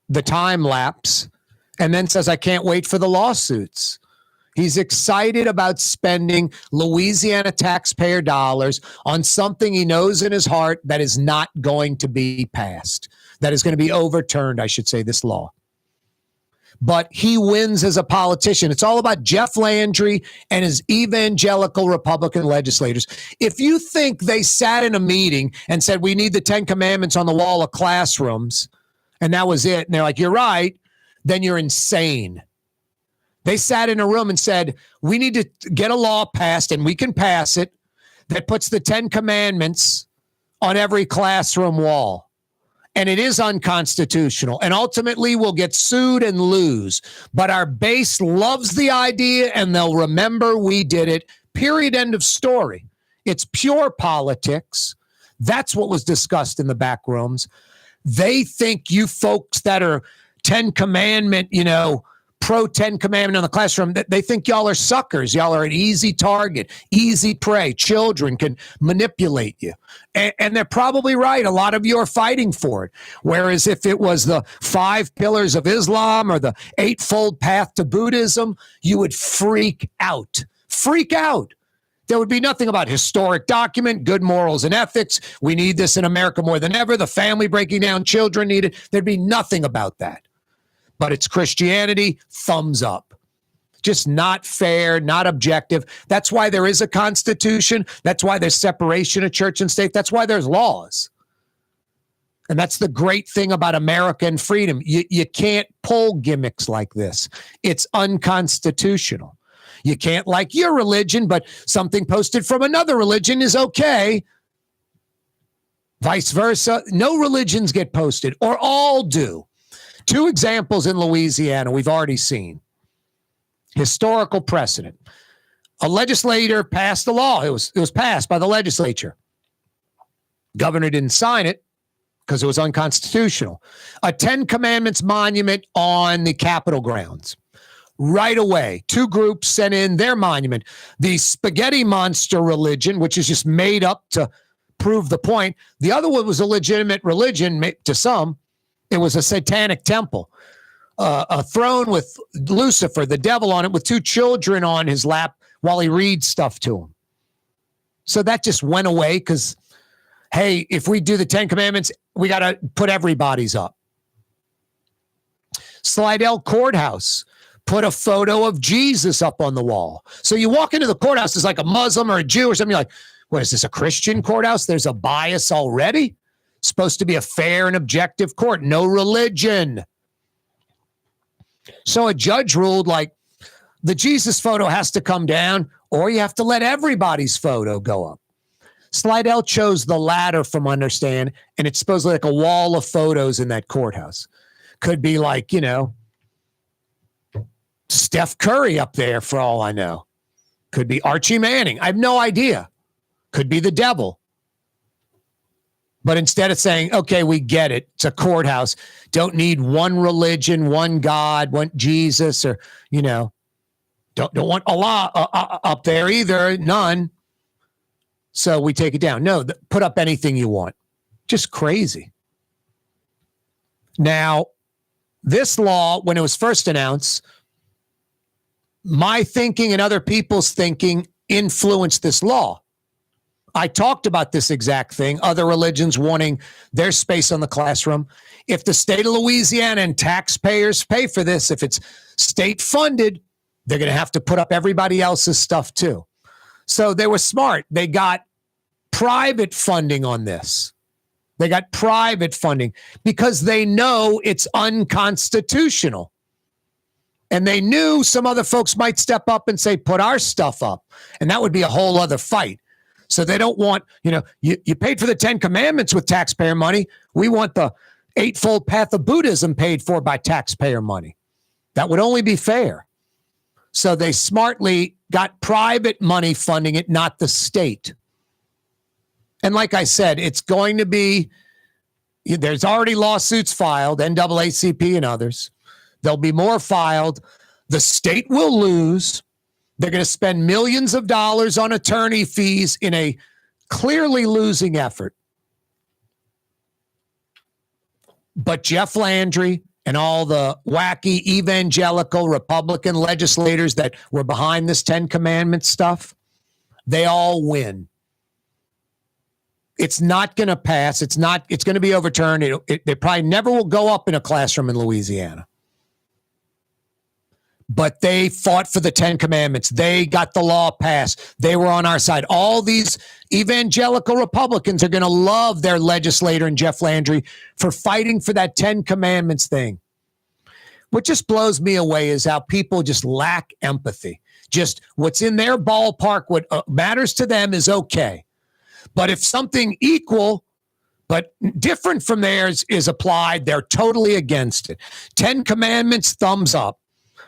the time lapse, and then says, I can't wait for the lawsuits. He's excited about spending Louisiana taxpayer dollars on something he knows in his heart that is not going to be passed, that is going to be overturned, I should say, this law. But he wins as a politician. It's all about Jeff Landry and his evangelical Republican legislators. If you think they sat in a meeting and said, we need the 10 Commandments on the wall of classrooms, and that was it, and they're like, you're right, then you're insane. They sat in a room and said, we need to get a law passed, and we can pass it, that puts the 10 Commandments on every classroom wall. And it is unconstitutional. And ultimately, we'll get sued and lose. But our base loves the idea, and they'll remember we did it. Period. End of story. It's pure politics. That's what was discussed in the back rooms. They think you folks that are 10 Commandment, pro 10 Commandment on the classroom, they think y'all are suckers. Y'all are an easy target, easy prey. Children can manipulate you. And they're probably right. A lot of you are fighting for it. Whereas if it was the 5 pillars of Islam or the 8-fold path to Buddhism, you would freak out. Freak out. There would be nothing about historic document, good morals and ethics. We need this in America more than ever. The family breaking down, children need it. There'd be nothing about that. But it's Christianity, thumbs up. Just not fair, not objective. That's why there is a constitution. That's why there's separation of church and state. That's why there's laws. And that's the great thing about America and freedom. You can't pull gimmicks like this. It's unconstitutional. You can't like your religion, but something posted from another religion is okay. Vice versa. No religions get posted, or all do. 2 examples in Louisiana we've already seen. Historical precedent. A legislator passed the law. It was passed by the legislature. Governor didn't sign it because it was unconstitutional. A 10 Commandments monument on the Capitol grounds. Right away, 2 groups sent in their monument. The spaghetti monster religion, which is just made up to prove the point. The other one was a legitimate religion to some. It was a satanic temple, a throne with Lucifer, the devil, on it, with 2 children on his lap while he reads stuff to him. So that just went away because, hey, if we do the 10 Commandments, we got to put everybody's up. Slidell Courthouse put a photo of Jesus up on the wall. So you walk into the courthouse, it's like a Muslim or a Jew or something. You're like, what is this, a Christian courthouse? There's a bias already? Supposed to be a fair and objective court. No religion. So a judge ruled like the Jesus photo has to come down, or you have to let everybody's photo go up. Slidell chose the latter from understand, and it's supposedly like a wall of photos in that courthouse. Could be like, Steph Curry up there for all I know. Could be Archie Manning. I have no idea. Could be the devil. But instead of saying, okay, we get it, it's a courthouse, don't need one religion, one God, want Jesus, or, don't want Allah up there either, none. So we take it down. No, put up anything you want. Just crazy. Now, this law, when it was first announced, my thinking and other people's thinking influenced this law. I talked about this exact thing, other religions wanting their space on the classroom. If the state of Louisiana and taxpayers pay for this, if it's state funded, they're going to have to put up everybody else's stuff too. So they were smart. They got private funding on this. They got private funding because they know it's unconstitutional. And they knew some other folks might step up and say, put our stuff up. And that would be a whole other fight. So they don't want, you paid for the 10 Commandments with taxpayer money. We want the Eightfold Path of Buddhism paid for by taxpayer money. That would only be fair. So they smartly got private money funding it, not the state. And like I said, it's going to be, there's already lawsuits filed, NAACP and others. There'll be more filed. The state will lose. They're going to spend millions of dollars on attorney fees in a clearly losing effort. But Jeff Landry and all the wacky evangelical Republican legislators that were behind this 10 Commandments stuff, they all win. It's not going to pass. It's going to be overturned. It probably never will go up in a classroom in Louisiana. But they fought for the 10 Commandments. They got the law passed. They were on our side. All these evangelical Republicans are going to love their legislator and Jeff Landry for fighting for that 10 Commandments thing. What just blows me away is how people just lack empathy. Just what's in their ballpark, what matters to them is okay. But if something equal but different from theirs is applied, they're totally against it. 10 Commandments, thumbs up.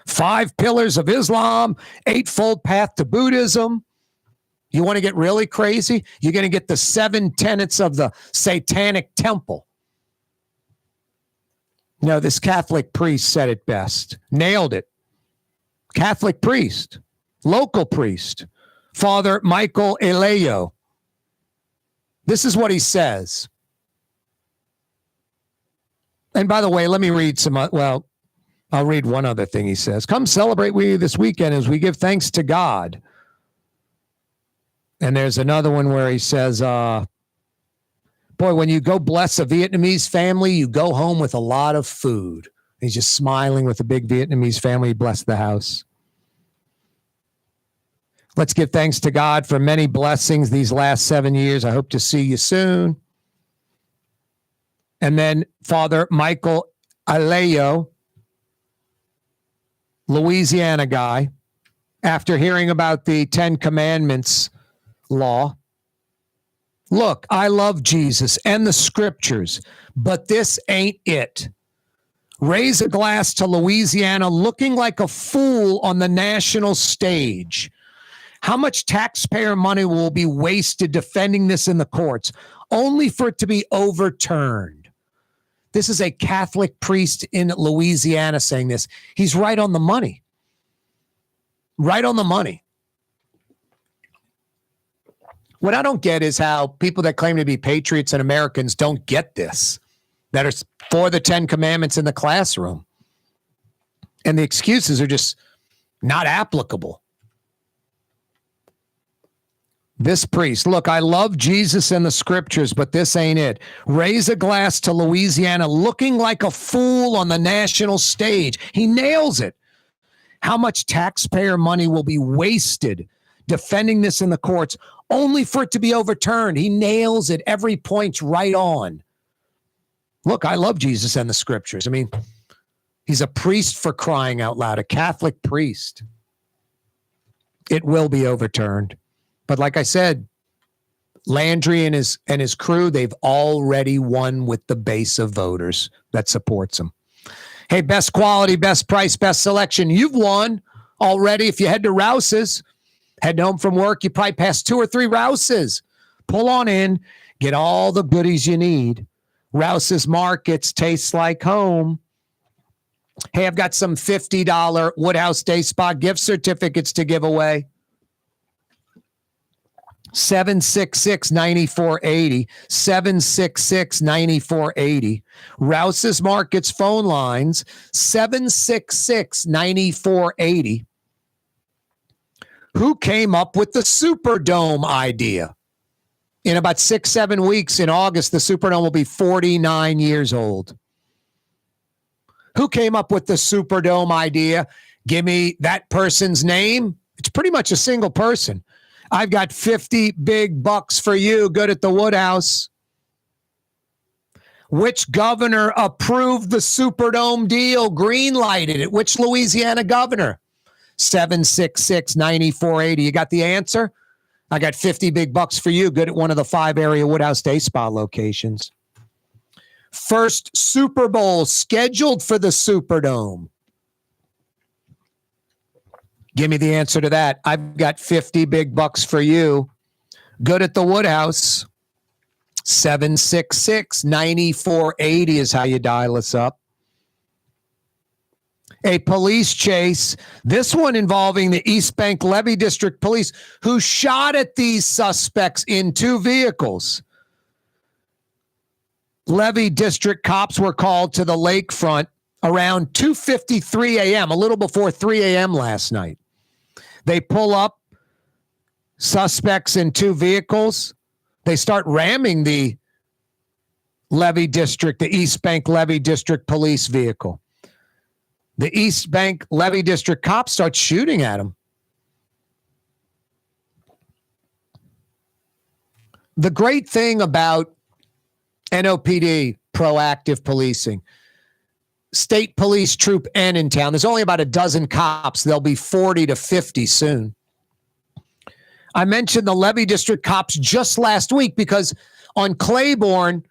5 pillars of Islam, Eightfold Path to Buddhism. You want to get really crazy? You're going to get the 7 tenets of the Satanic Temple. No, this Catholic priest said it best. Nailed it. Catholic priest, local priest, Father Michael Eleo. This is what he says. And by the way, let me read some, I'll read one other thing he says. Come celebrate with you this weekend as we give thanks to God. And there's another one where he says, boy, when you go bless a Vietnamese family, you go home with a lot of food. He's just smiling with a big Vietnamese family. He blessed the house. Let's give thanks to God for many blessings these last 7 years. I hope to see you soon. And then Father Michael Aleo, Louisiana guy, after hearing about the 10 Commandments law. Look, I love Jesus and the scriptures, but this ain't it. Raise a glass to Louisiana looking like a fool on the national stage. How much taxpayer money will be wasted defending this in the courts, only for it to be overturned? This is a Catholic priest in Louisiana saying this. He's right on the money. Right on the money. What I don't get is how people that claim to be patriots and Americans don't get this, that are for the 10 Commandments in the classroom. And the excuses are just not applicable. This priest, look, I love Jesus and the scriptures, but this ain't it. Raise a glass to Louisiana looking like a fool on the national stage. He nails it. How much taxpayer money will be wasted defending this in the courts, only for it to be overturned? He nails it. Every point's right on. Look, I love Jesus and the scriptures. I mean, He's a priest, for crying out loud, a Catholic priest. It will be overturned. But like I said, Landry and his crew, they've already won with the base of voters that supports him. Hey, best quality, best price, best selection. You've won already. If you head to Rouse's, head home from work, you probably pass 2 or 3 Rouse's. Pull on in, get all the goodies you need. Rouse's Markets tastes like home. Hey, I've got some $50 Woodhouse Day Spa gift certificates to give away. 766-9480. 766-9480. Rouse's Markets phone lines, 766-9480. Who came up with the Superdome idea? In about 6-7 weeks in August, the Superdome will be 49 years old. Who came up with the Superdome idea? Give me that person's name. It's pretty much a single person. I've got 50 big bucks for you. Good at the Woodhouse. Which governor approved the Superdome deal? Green-lighted it. Which Louisiana governor? 766-9480. You got the answer? I got 50 big bucks for you. Good at one of the 5 area Woodhouse Day Spa locations. First Super Bowl scheduled for the Superdome. Give me the answer to that. I've got 50 big bucks for you. Good at the Woodhouse. 766-9480 is how you dial us up. A police chase, this one involving the East Bank Levee District Police, who shot at these suspects in 2 vehicles. Levee District cops were called to the lakefront around 2:53 a.m., a little before 3 a.m. last night. They pull up suspects in 2 vehicles. They start ramming the Levee District, the East Bank Levee District police vehicle. The East Bank Levee District cops start shooting at them. The great thing about NOPD, proactive policing, State Police Troop N in town, there's only about a dozen cops. There'll be 40 to 50 soon. I mentioned the Levee District cops just last week because on Claiborne,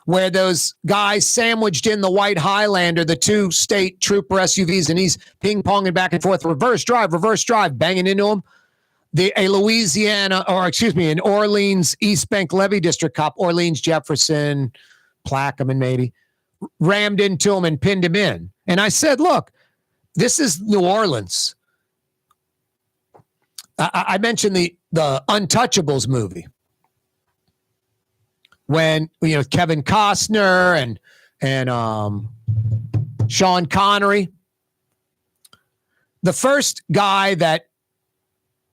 where those guys sandwiched in the white Highlander, the 2 state trooper SUVs, and he's ping-ponging back and forth, reverse drive, banging into him. An Orleans East Bank Levee District cop, Orleans Jefferson, Plaquemine maybe, rammed into him and pinned him in. And I said, look, this is New Orleans. I mentioned the Untouchables movie. When, Kevin Costner and Sean Connery. The first guy that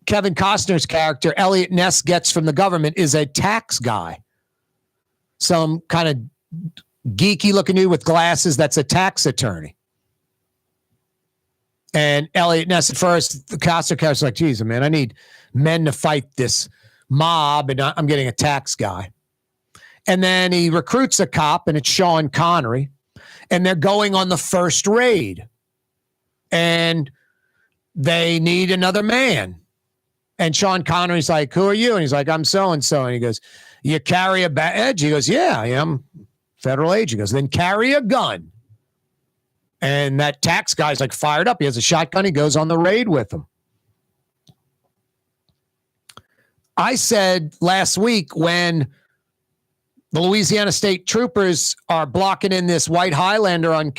Kevin Costner's character, Elliot Ness, gets from the government is a tax guy. Some kind of geeky looking dude with glasses that's a tax attorney. And Elliot Ness, at first, the Costner character's like, geez, man, I need men to fight this mob, and I'm getting a tax guy. And then he recruits a cop, and it's Sean Connery, and they're going on the first raid. And they need another man. And Sean Connery's like, who are you? And he's like, I'm so-and-so. And he goes, you carry a badge? He goes, yeah, I am federal agent. He goes, then carry a gun. And that tax guy's like fired up. He has a shotgun. He goes on the raid with him. I said last week when the Louisiana State Troopers are blocking in this white Highlander on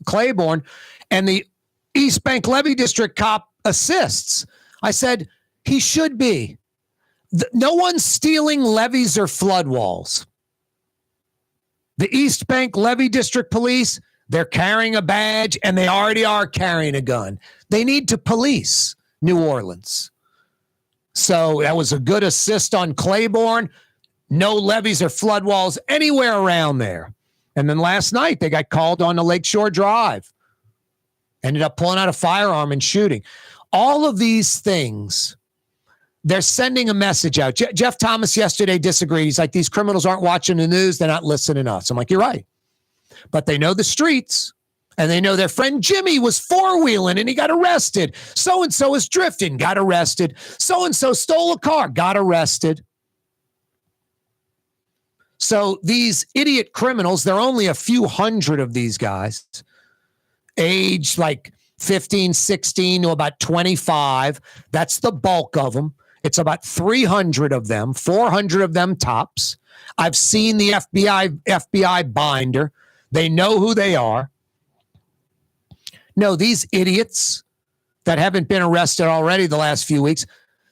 Claiborne, and the East Bank Levee District cop assists. I said, he should be. No one's stealing levees or flood walls. The East Bank Levee District Police, they're carrying a badge, and they already are carrying a gun. They need to police New Orleans. So that was a good assist on Claiborne. No levees or flood walls anywhere around there. And then last night, they got called on the Lakeshore Drive. Ended up pulling out a firearm and shooting. All of these things, they're sending a message out. Jeff Thomas yesterday disagreed. He's like, these criminals aren't watching the news. They're not listening to us. I'm like, you're right. But they know the streets. And they know their friend Jimmy was four-wheeling and he got arrested. So-and-so is drifting, got arrested. So-and-so stole a car, got arrested. So these idiot criminals, there are only a few hundred of these guys, age like 15, 16 to about 25. That's the bulk of them. It's about 300 of them, 400 of them tops. I've seen the FBI binder. They know who they are. No, these idiots that haven't been arrested already the last few weeks,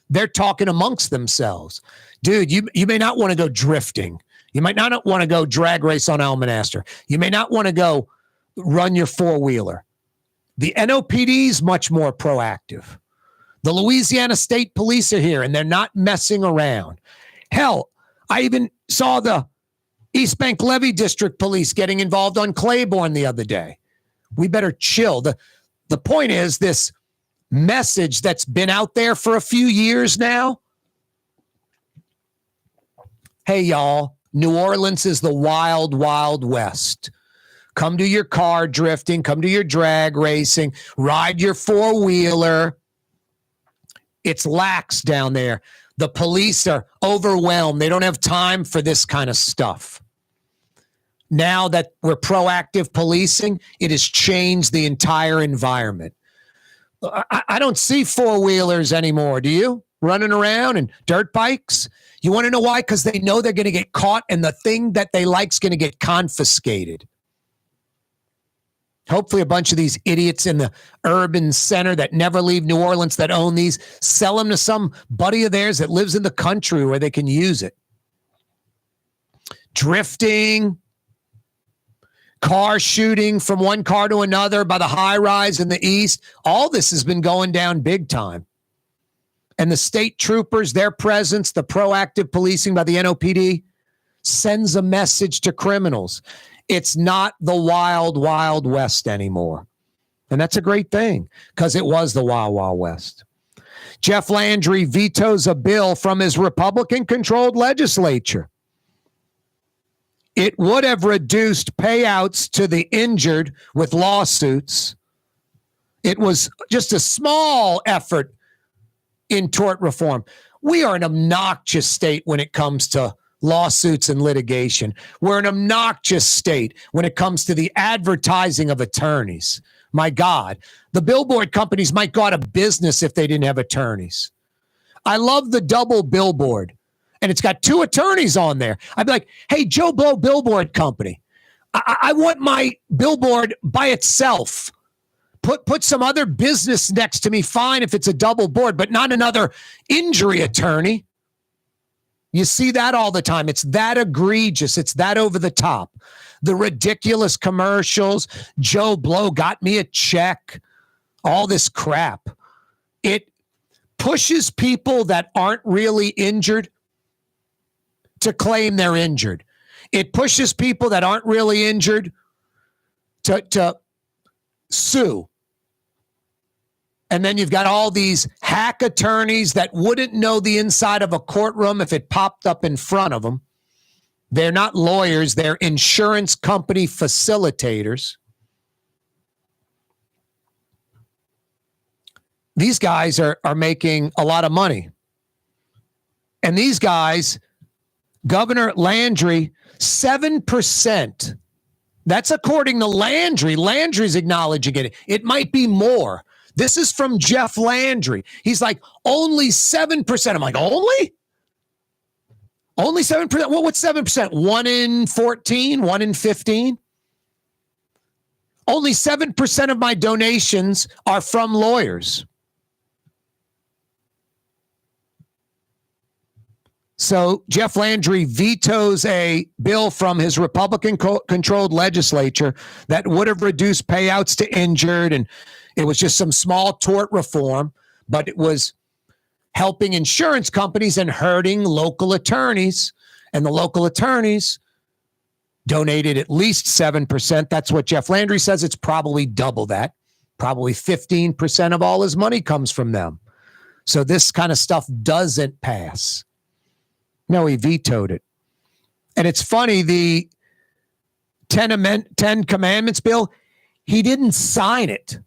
they're talking amongst themselves. Dude, you may not want to go drifting. You might not want to go drag race on Almanaster. You may not want to go run your four-wheeler. The NOPD is much more proactive. The Louisiana State Police are here, and they're not messing around. Hell, I even saw the East Bank Levee District Police getting involved on Claiborne the other day. We better chill. The point is this message that's been out there for a few years now. Hey, y'all, New Orleans is the wild, wild west. Come to your car drifting, come to your drag racing, ride your four-wheeler. It's lax down there. The police are overwhelmed. They don't have time for this kind of stuff. Now that we're proactive policing, it has changed the entire environment. I don't see four-wheelers anymore, do you? Running around and dirt bikes? You want to know why? Because they know they're going to get caught and the thing that they like is going to get confiscated. Hopefully a bunch of these idiots in the urban center that never leave New Orleans that own these, sell them to some buddy of theirs that lives in the country where they can use it. Drifting, car shooting from one car to another by the high rise in the east. All this has been going down big time. And the state troopers, their presence, the proactive policing by the NOPD sends a message to criminals. It's not the wild, wild west anymore. And that's a great thing because it was the wild, wild west. Jeff Landry vetoes a bill from his Republican-controlled legislature. It would have reduced payouts to the injured with lawsuits. It was just a small effort in tort reform. We are an obnoxious state when it comes to lawsuits and litigation. We're an obnoxious state when it comes to the advertising of attorneys. My God, the billboard companies might go out of business if they didn't have attorneys. I love the double billboard, and it's got two attorneys on there. I'd be like, hey, Joe Blow Billboard Company, I want my billboard by itself. Put some other business next to me, fine if it's a double board, but not another injury attorney. You see that all the time. It's that egregious. It's that over the top. The ridiculous commercials. Joe Blow got me a check. All this crap. It pushes people that aren't really injured to claim they're injured. It pushes people that aren't really injured to sue. And then you've got all these hack attorneys that wouldn't know the inside of a courtroom if it popped up in front of them. They're not lawyers. They're insurance company facilitators. These guys are making a lot of money. And these guys, Governor Landry, 7%. That's according to Landry. Landry's acknowledging it. It might be more. This is from Jeff Landry. He's like, only 7%. I'm like, only? Only 7%? Well, what's 7%? 1 in 14? 1 in 15? Only 7% of my donations are from lawyers. So Jeff Landry vetoes a bill from his Republican-controlled legislature that would have reduced payouts to injured, and it was just some small tort reform, but it was helping insurance companies and hurting local attorneys. And the local attorneys donated at least 7%. That's what Jeff Landry says. It's probably double that. Probably 15% of all his money comes from them. So this kind of stuff doesn't pass. No, he vetoed it. And it's funny, the 10 Commandments bill, He didn't sign it.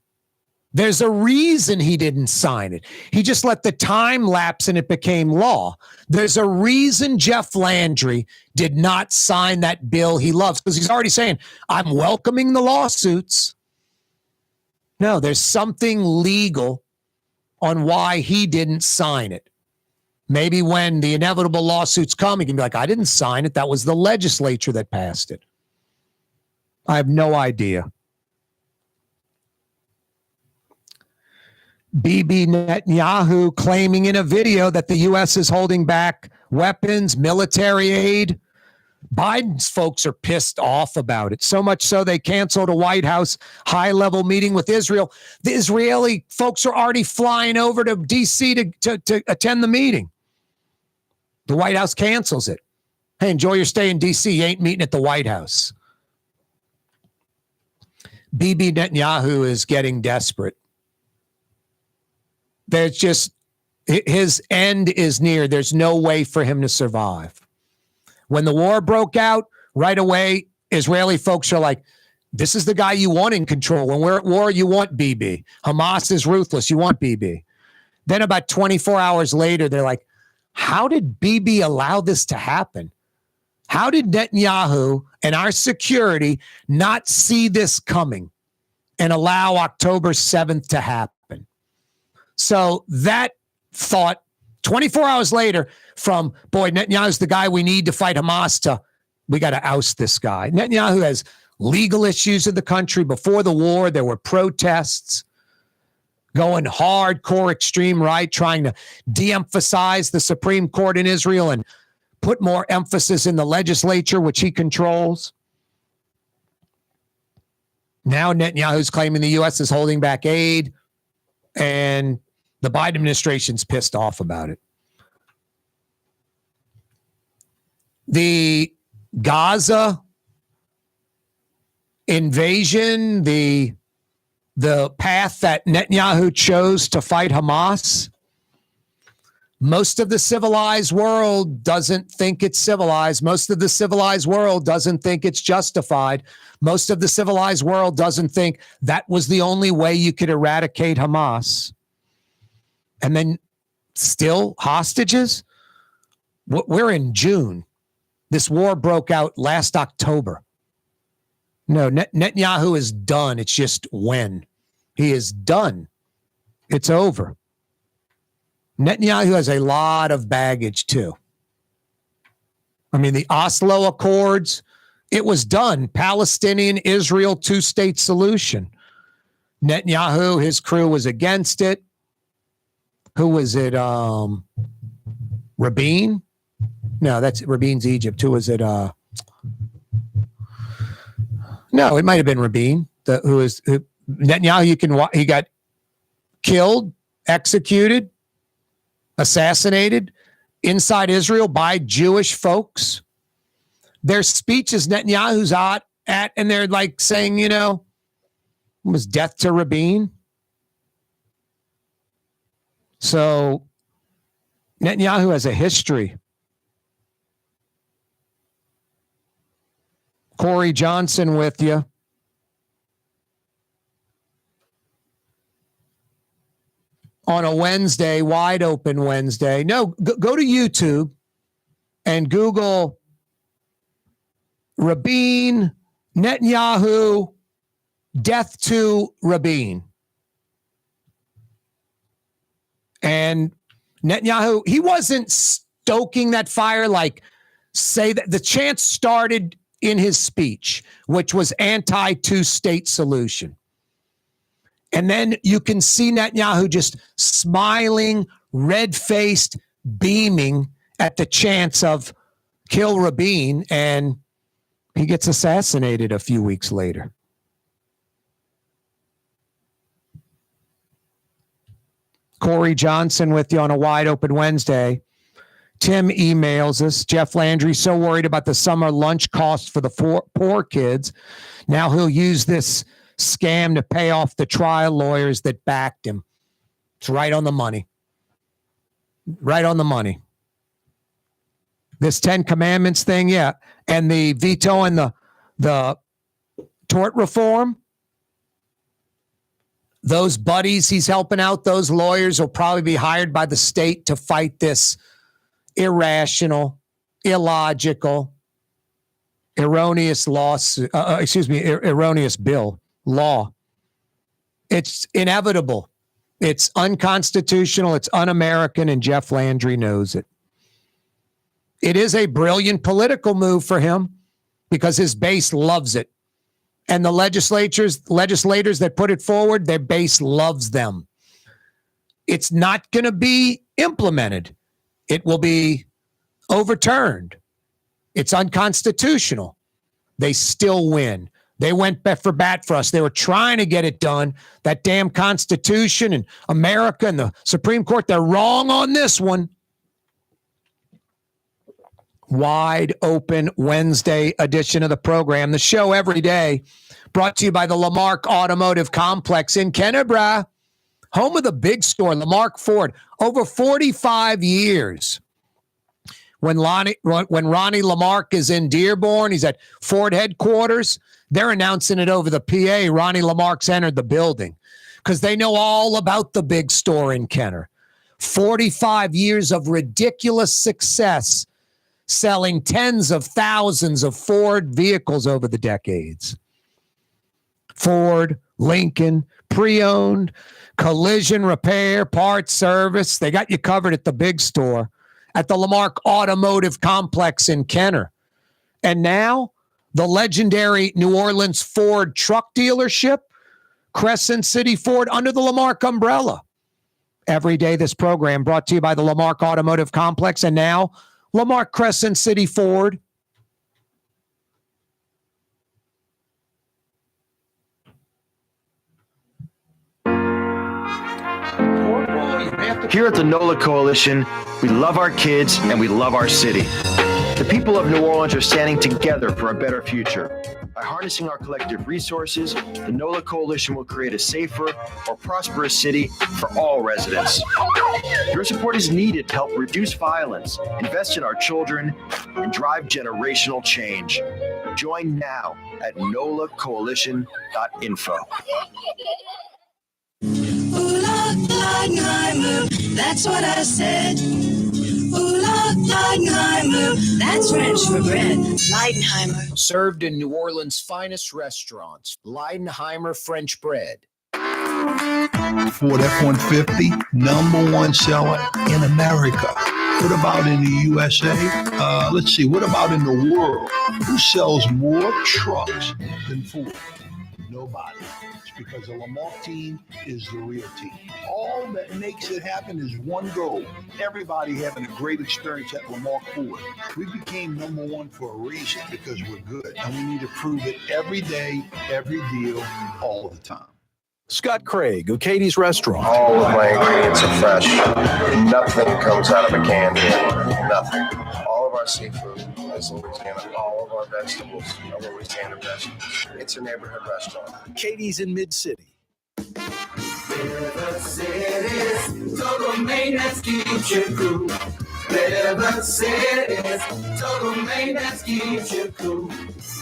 There's a reason he didn't sign it. He just let the time lapse and it became law. There's a reason Jeff Landry did not sign that bill he loves, because he's already saying, I'm welcoming the lawsuits. No, there's something legal on why he didn't sign it. Maybe when the inevitable lawsuits come, he can be like, I didn't sign it. That was the legislature that passed it. I have no idea. Bibi Netanyahu claiming in a video that the U.S. is holding back weapons, military aid. Biden's folks are pissed off about it, so much so they canceled a White House high-level meeting with Israel. The Israeli folks are already flying over to D.C. to attend the meeting. The White House cancels it. Hey, enjoy your stay in D.C. You ain't meeting at the White House. Bibi Netanyahu is getting desperate. There's just, his end is near. There's no way for him to survive. When the war broke out, right away, Israeli folks are like, this is the guy you want in control. When we're at war, you want Bibi. Hamas is ruthless. You want Bibi. Then about 24 hours later, they're like, how did Bibi allow this to happen? How did Netanyahu and our security not see this coming and allow October 7th to happen? So that thought, 24 hours later, from, boy, Netanyahu's the guy we need to fight Hamas, to, we got to oust this guy. Netanyahu has legal issues in the country. Before the war, there were protests going hardcore extreme right, trying to de-emphasize the Supreme Court in Israel and put more emphasis in the legislature, which he controls. Now Netanyahu's claiming the U.S. is holding back aid, and the Biden administration's pissed off about it. The Gaza invasion, the path that Netanyahu chose to fight Hamas, most of the civilized world doesn't think it's civilized. Most of the civilized world doesn't think it's justified. Most of the civilized world doesn't think that was the only way you could eradicate Hamas. And then still hostages? We're in June. This war broke out last October. No, Netanyahu is done. It's just when. He is done. It's over. Netanyahu has a lot of baggage too. I mean, the Oslo Accords, it was done. Palestinian-Israel two-state solution. Netanyahu, his crew was against it. Who was it? Rabin? No, that's Rabin's Egypt. Who was it? No, it might have been Rabin. Netanyahu, he got killed, executed, assassinated inside Israel by Jewish folks. Their speeches Netanyahu's at, and they're like saying, you know, it was death to Rabin. So Netanyahu has a history. Corey Johnson with you. On a Wednesday, wide open Wednesday. No, go to YouTube and Google Rabin, Netanyahu, death to Rabin. And Netanyahu, he wasn't stoking that fire like, say that the chant started in his speech, which was anti-two-state solution. And then you can see Netanyahu just smiling, red-faced, beaming at the chance of kill Rabin, and he gets assassinated a few weeks later. Corey Johnson with you on a wide open Wednesday. Tim emails us, Jeff Landry so worried about the summer lunch costs for the poor kids. Now he'll use this scam to pay off the trial lawyers that backed him. It's right on the money. Right on the money. This 10 Commandments thing, yeah. And the veto and the tort reform, Those buddies he's helping out, those lawyers will probably be hired by the state to fight this irrational, illogical, erroneous erroneous law. It's inevitable. It's unconstitutional. It's un-American, and Jeff Landry knows it. It is a brilliant political move for him because his base loves it. And the legislators that put it forward, their base loves them. It's not going to be implemented. It will be overturned. It's unconstitutional. They still win. They went for bat for us. They were trying to get it done. That damn Constitution and America and the Supreme Court, they're wrong on this one. Wide Open Wednesday edition of the program. The show every day brought to you by the Lamarck Automotive Complex in Kennebra, home of the big store, Lamarck Ford. Over 45 years. When Ronnie Lamarck is in Dearborn, he's at Ford headquarters, they're announcing it over the PA. Ronnie Lamarck's entered the building because they know all about the big store in Kenner. 45 years of ridiculous success, selling tens of thousands of Ford vehicles over the decades. Ford, Lincoln, pre-owned, collision repair, parts service. They got you covered at the big store at the Lamarck Automotive Complex in Kenner. And now, the legendary New Orleans Ford truck dealership, Crescent City Ford, under the Lamarck umbrella. Every day, this program brought to you by the Lamarck Automotive Complex, and now, Lamarck Crescent City Ford. Here at the NOLA Coalition, we love our kids and we love our city. The people of New Orleans are standing together for a better future. By harnessing our collective resources, the NOLA Coalition will create a safer, more prosperous city for all residents. Your support is needed to help reduce violence, invest in our children, and drive generational change. Join now at nolacoalition.info. Ooh, Leidenheimer, that's what I said. Ooh, Leidenheimer, that's French for bread. Leidenheimer. Served in New Orleans' finest restaurants, Leidenheimer French bread. Ford F-150, #1 seller in America. What about in the USA? Let's see, what about in the world? Who sells more trucks than Ford? Nobody. It's because the Lamarck team is the real team. All that makes it happen is one goal. Everybody having a great experience at Lamarck Ford. We became #1 for a reason, because we're good. And we need to prove it every day, every deal, all the time. Scott Craig of Katie's Restaurant. All of my ingredients are fresh. Nothing comes out of a can here. Nothing. All of our seafood is Louisiana. All of our vegetables are Louisiana vegetables. It's a neighborhood restaurant. Katie's in Mid-City. River City's total maintenance keeps you cool. River City's total maintenance keeps you cool.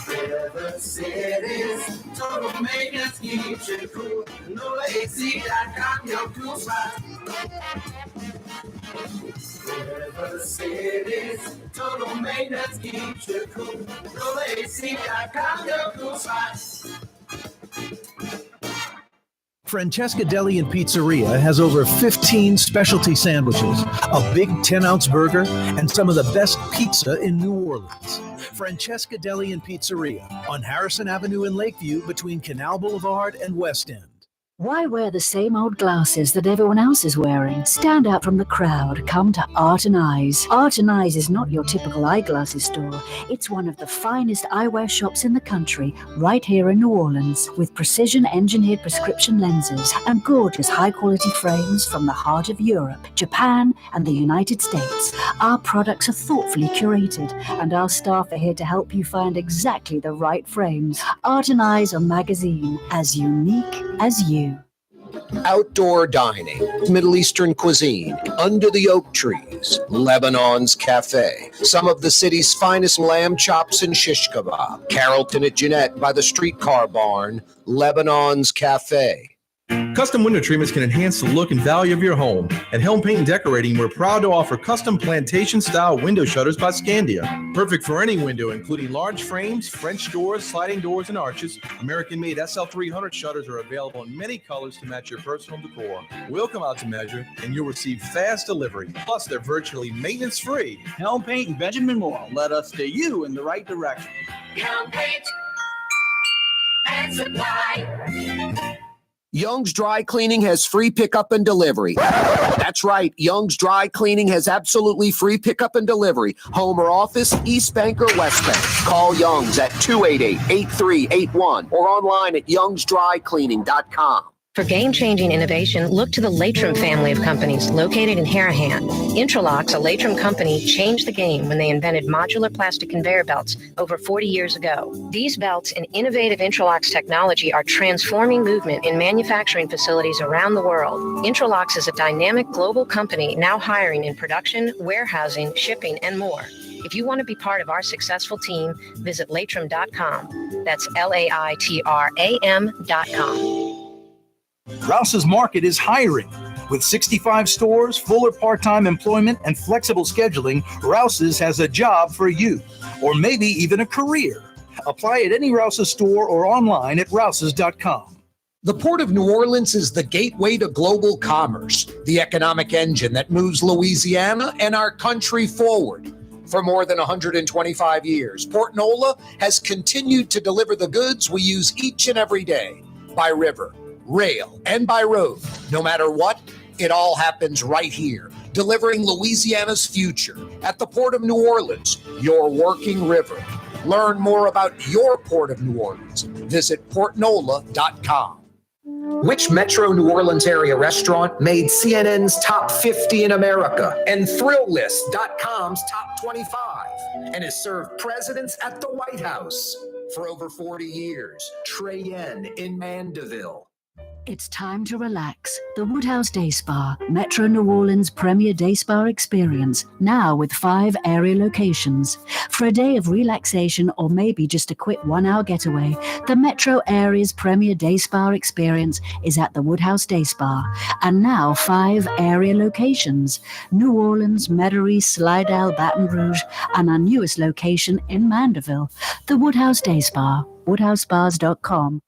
River City's total maintenance keeps you cool. NoAC.com, your cool spot. River City's total maintenance keeps you cool. NoAC.com, your cool spot. Francesca Deli and Pizzeria has over 15 specialty sandwiches, a big 10-ounce burger, and some of the best pizza in New Orleans. Francesca Deli and Pizzeria on Harrison Avenue in Lakeview between Canal Boulevard and West End. Why wear the same old glasses that everyone else is wearing? Stand out from the crowd. Come to Art and Eyes. Art and Eyes is not your typical eyeglasses store. It's one of the finest eyewear shops in the country, right here in New Orleans, with precision-engineered prescription lenses and gorgeous high-quality frames from the heart of Europe, Japan, and the United States. Our products are thoughtfully curated, and our staff are here to help you find exactly the right frames. Art and Eyes are magazine, as unique as you. Outdoor dining, Middle Eastern cuisine, under the oak trees, Lebanon's Cafe, some of the city's finest lamb chops and shish kebab, Carrollton at Jeanette by the streetcar barn, Lebanon's Cafe. Custom window treatments can enhance the look and value of your home. At Helm Paint and Decorating, we're proud to offer custom plantation-style window shutters by Scandia. Perfect for any window, including large frames, French doors, sliding doors, and arches. American-made SL300 shutters are available in many colors to match your personal decor. We'll come out to measure, and you'll receive fast delivery. Plus, they're virtually maintenance-free. Helm Paint and Benjamin Moore led us to you in the right direction. Helm Paint and Supply. Young's Dry Cleaning has free pickup and delivery. That's right. Young's Dry Cleaning has absolutely free pickup and delivery. Home or office, East Bank or West Bank. Call Young's at 288-8381 or online at youngsdrycleaning.com. For game-changing innovation, look to the Latrim family of companies located in Harahan. Intralocks, a Latrim company, changed the game when they invented modular plastic conveyor belts over 40 years ago. These belts and innovative Intralocks technology are transforming movement in manufacturing facilities around the world. Intralocks is a dynamic global company now hiring in production, warehousing, shipping, and more. If you want to be part of our successful team, visit latrim.com. That's LAITRAM.com. Rouse's Market is hiring. With 65 stores, full or part-time employment, and flexible scheduling, Rouse's has a job for you, or maybe even a career. Apply at any Rouse's store or online at rouses.com. The Port of New Orleans is the gateway to global commerce, the economic engine that moves Louisiana and our country forward. For more than 125 years, Port Nola has continued to deliver the goods we use each and every day by river, rail, and by road. No matter what, it all happens right here, delivering Louisiana's future at the Port of New Orleans, your working river. Learn more about your Port of New Orleans. Visit portnola.com. Which Metro New Orleans area restaurant made CNN's top 50 in America and ThrillList.com's top 25 and has served presidents at the White House for over 40 years? Trey Yen in Mandeville. It's time to relax. The Woodhouse Day Spa, Metro New Orleans' premier day spa experience, now with 5 area locations. For a day of relaxation or maybe just a quick 1-hour getaway, the Metro area's premier day spa experience is at the Woodhouse Day Spa, and now 5 area locations: New Orleans, Metairie, Slidell, Baton Rouge, and our newest location in Mandeville. The Woodhouse Day Spa, woodhousespas.com.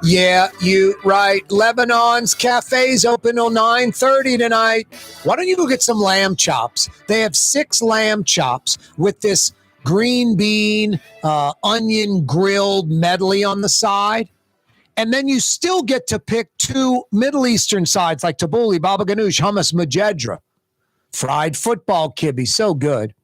Yeah, you right. Lebanon's Cafe's open till 9:30 tonight. Why don't you go get some lamb chops? They have 6 lamb chops with this green bean, onion grilled medley on the side. And then you still get to pick 2 Middle Eastern sides like tabbouleh, baba ganoush, hummus, majedra. Fried football kibbe, so good.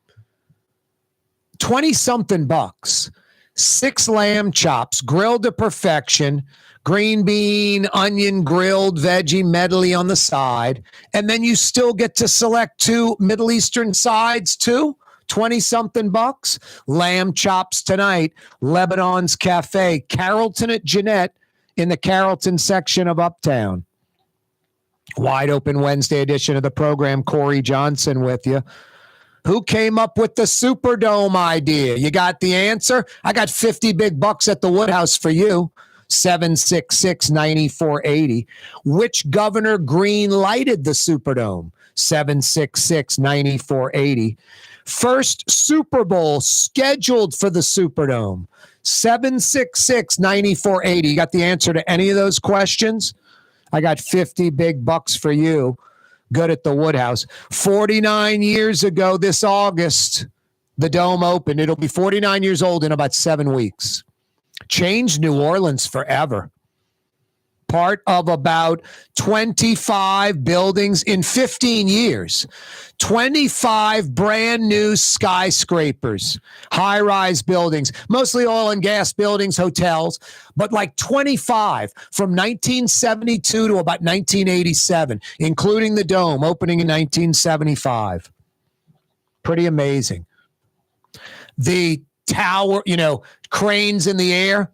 20-something bucks. 6 lamb chops, grilled to perfection, green bean, onion, grilled veggie medley on the side. And then you still get to select 2 Middle Eastern sides too. 20-something bucks. Lamb chops tonight. Lebanon's Cafe, Carrollton at Jeanette in the Carrollton section of Uptown. Wide open Wednesday edition of the program. Corey Johnson with you. Who came up with the Superdome idea? You got the answer? I got 50 big bucks at the Woodhouse for you. 766-9480. Which governor green lighted the Superdome? 766-9480. First Super Bowl scheduled for the Superdome? 766-9480. You got the answer to any of those questions? I got 50 big bucks for you. Good at the Woodhouse. 49 years ago this August, the Dome opened. It'll be 49 years old in about 7 weeks. Changed New Orleans forever. Part of about 25 buildings in 15 years. 25 brand new skyscrapers, high-rise buildings, mostly oil and gas buildings, hotels, but like 25 from 1972 to about 1987, including the Dome opening in 1975. Pretty amazing. The tower, cranes in the air.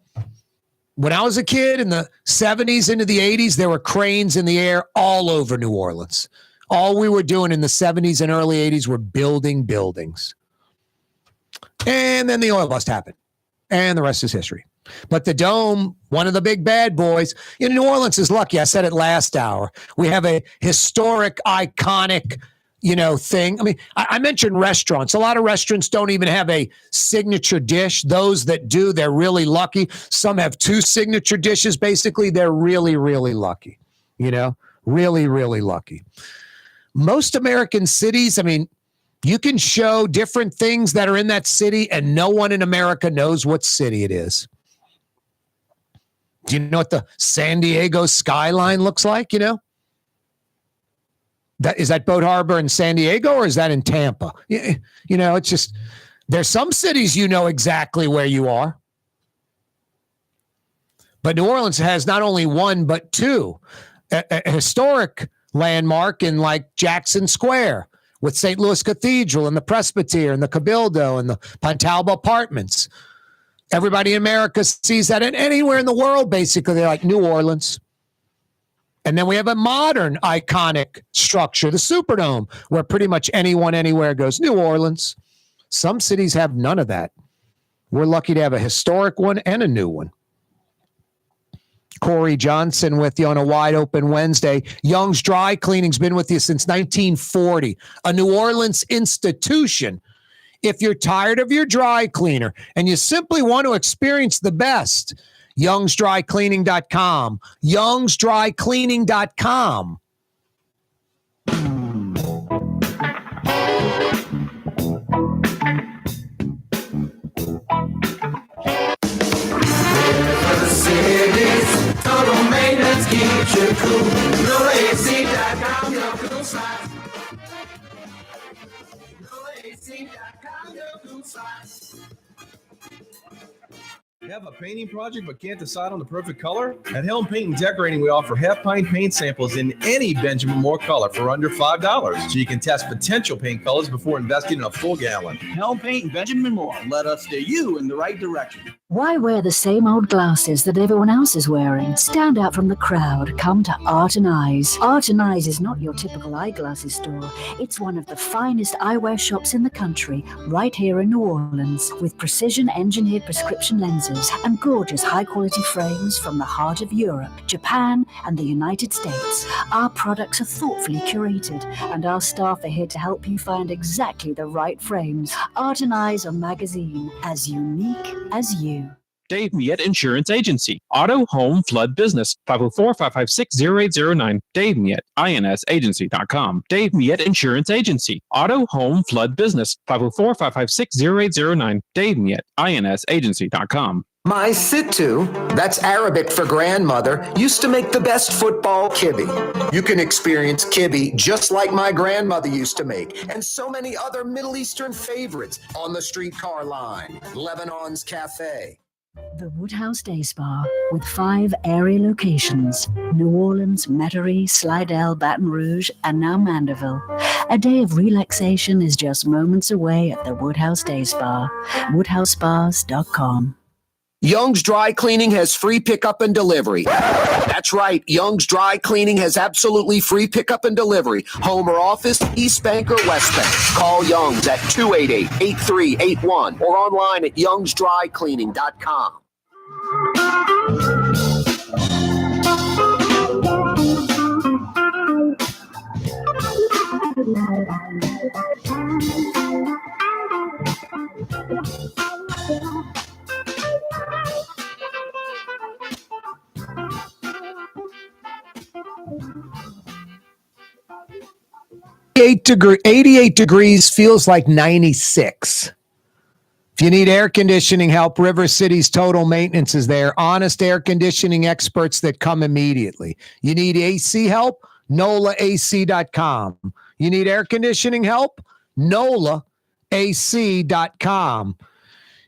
When I was a kid in the 70s into the 80s, there were cranes in the air all over New Orleans. All we were doing in the 70s and early 80s were building buildings. And then the oil bust happened. And the rest is history. But the Dome, one of the big bad boys, New Orleans is lucky. I said it last hour. We have a historic, iconic, thing. I mean, I mentioned restaurants. A lot of restaurants don't even have a signature dish. Those that do, they're really lucky. Some have two signature dishes. Basically, they're really, really lucky. Really, really lucky. Most American cities, I mean, you can show different things that are in that city, and no one in America knows what city it is. Do you know what the San Diego skyline looks like? Is that Boat Harbor in San Diego, or is that in Tampa? It's just, there's some cities exactly where you are. But New Orleans has not only one, but two. A historic landmark in like Jackson Square with St. Louis Cathedral and the Presbyterian and the Cabildo and the Pontalba Apartments. Everybody in America sees that, and anywhere in the world, basically, they're like New Orleans. And then we have a modern, iconic structure, the Superdome, where pretty much anyone, anywhere goes, New Orleans. Some cities have none of that. We're lucky to have a historic one and a new one. Corey Johnson with you on a wide open Wednesday. Young's Dry Cleaning's been with you since 1940, a New Orleans institution. If you're tired of your dry cleaner and you simply want to experience the best, youngsdrycleaning.com. youngsdrycleaning.com. Cities, total maintenance keeps you cool. NolaAC.com, your cool side. NolaAC.com, your cool side. Have a painting project but can't decide on the perfect color? At Helm Paint and Decorating, we offer half-pint paint samples in any Benjamin Moore color for under $5, so you can test potential paint colors before investing in a full gallon. Helm Paint and Benjamin Moore. Let us steer you in the right direction. Why wear the same old glasses that everyone else is wearing? Stand out from the crowd. Come to Art and Eyes. Art and Eyes is not your typical eyeglasses store. It's one of the finest eyewear shops in the country, right here in New Orleans, with precision-engineered prescription lenses and gorgeous high-quality frames from the heart of Europe, Japan, and the United States. Our products are thoughtfully curated, and our staff are here to help you find exactly the right frames. Art and Eyes are magazine, as unique as you. Dave Miette Insurance Agency. Auto, home, flood, business. 504-556-0809. Dave Miette, INSagency.com. Dave Miette Insurance Agency. Auto, home, flood, business. 504-556-0809. Dave Miette, INSagency.com. My Sittu, that's Arabic for grandmother, used to make the best football kibbe. You can experience kibbe just like my grandmother used to make, and so many other Middle Eastern favorites on the streetcar line. Lebanon's Cafe. The Woodhouse Day Spa, with 5 area locations: New Orleans, Metairie, Slidell, Baton Rouge, and now Mandeville. A day of relaxation is just moments away at the Woodhouse Day Spa. WoodhouseSpas.com. Young's Dry Cleaning has free pickup and delivery. That's right. Young's Dry Cleaning has absolutely free pickup and delivery. Home or office, East Bank or West Bank. Call Young's at 288-8381 or online at youngsdrycleaning.com. Degree, 88 degrees feels like 96. If you need air conditioning help, River City's Total Maintenance is there. Honest air conditioning experts that come immediately. You need AC help? NolaAC.com. You need air conditioning help? NolaAC.com.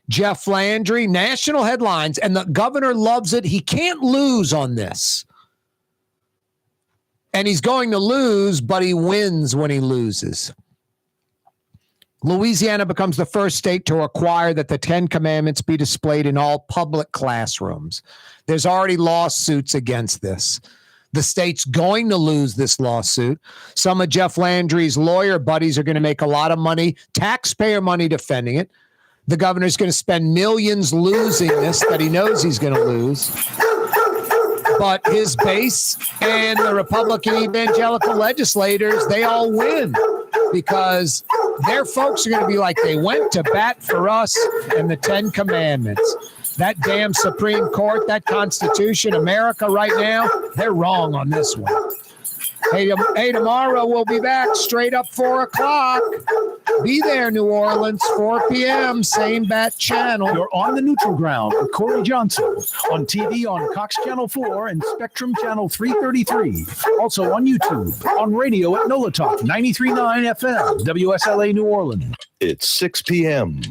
Jeff Landry, national headlines, and the governor loves it. He can't lose on this. And he's going to lose, but he wins when he loses. Louisiana becomes the first state to require that the 10 Commandments be displayed in all public classrooms. There's already lawsuits against this. The state's going to lose this lawsuit. Some of Jeff Landry's lawyer buddies are going to make a lot of money, taxpayer money, defending it. The governor's going to spend millions losing this that he knows he's going to lose. But his base and the Republican evangelical legislators, they all win because their folks are going to be like, they went to bat for us and the 10 Commandments. That damn Supreme Court, that Constitution, America right now, they're wrong on this one. Hey, tomorrow we'll be back straight up 4 o'clock. Be there, New Orleans, 4 p.m., same bat channel. You're on the neutral ground with Corey Johnson on TV on Cox Channel 4 and Spectrum Channel 333. Also on YouTube, on radio at NOLA Talk 93.9 FM, WSLA New Orleans. It's 6 p.m.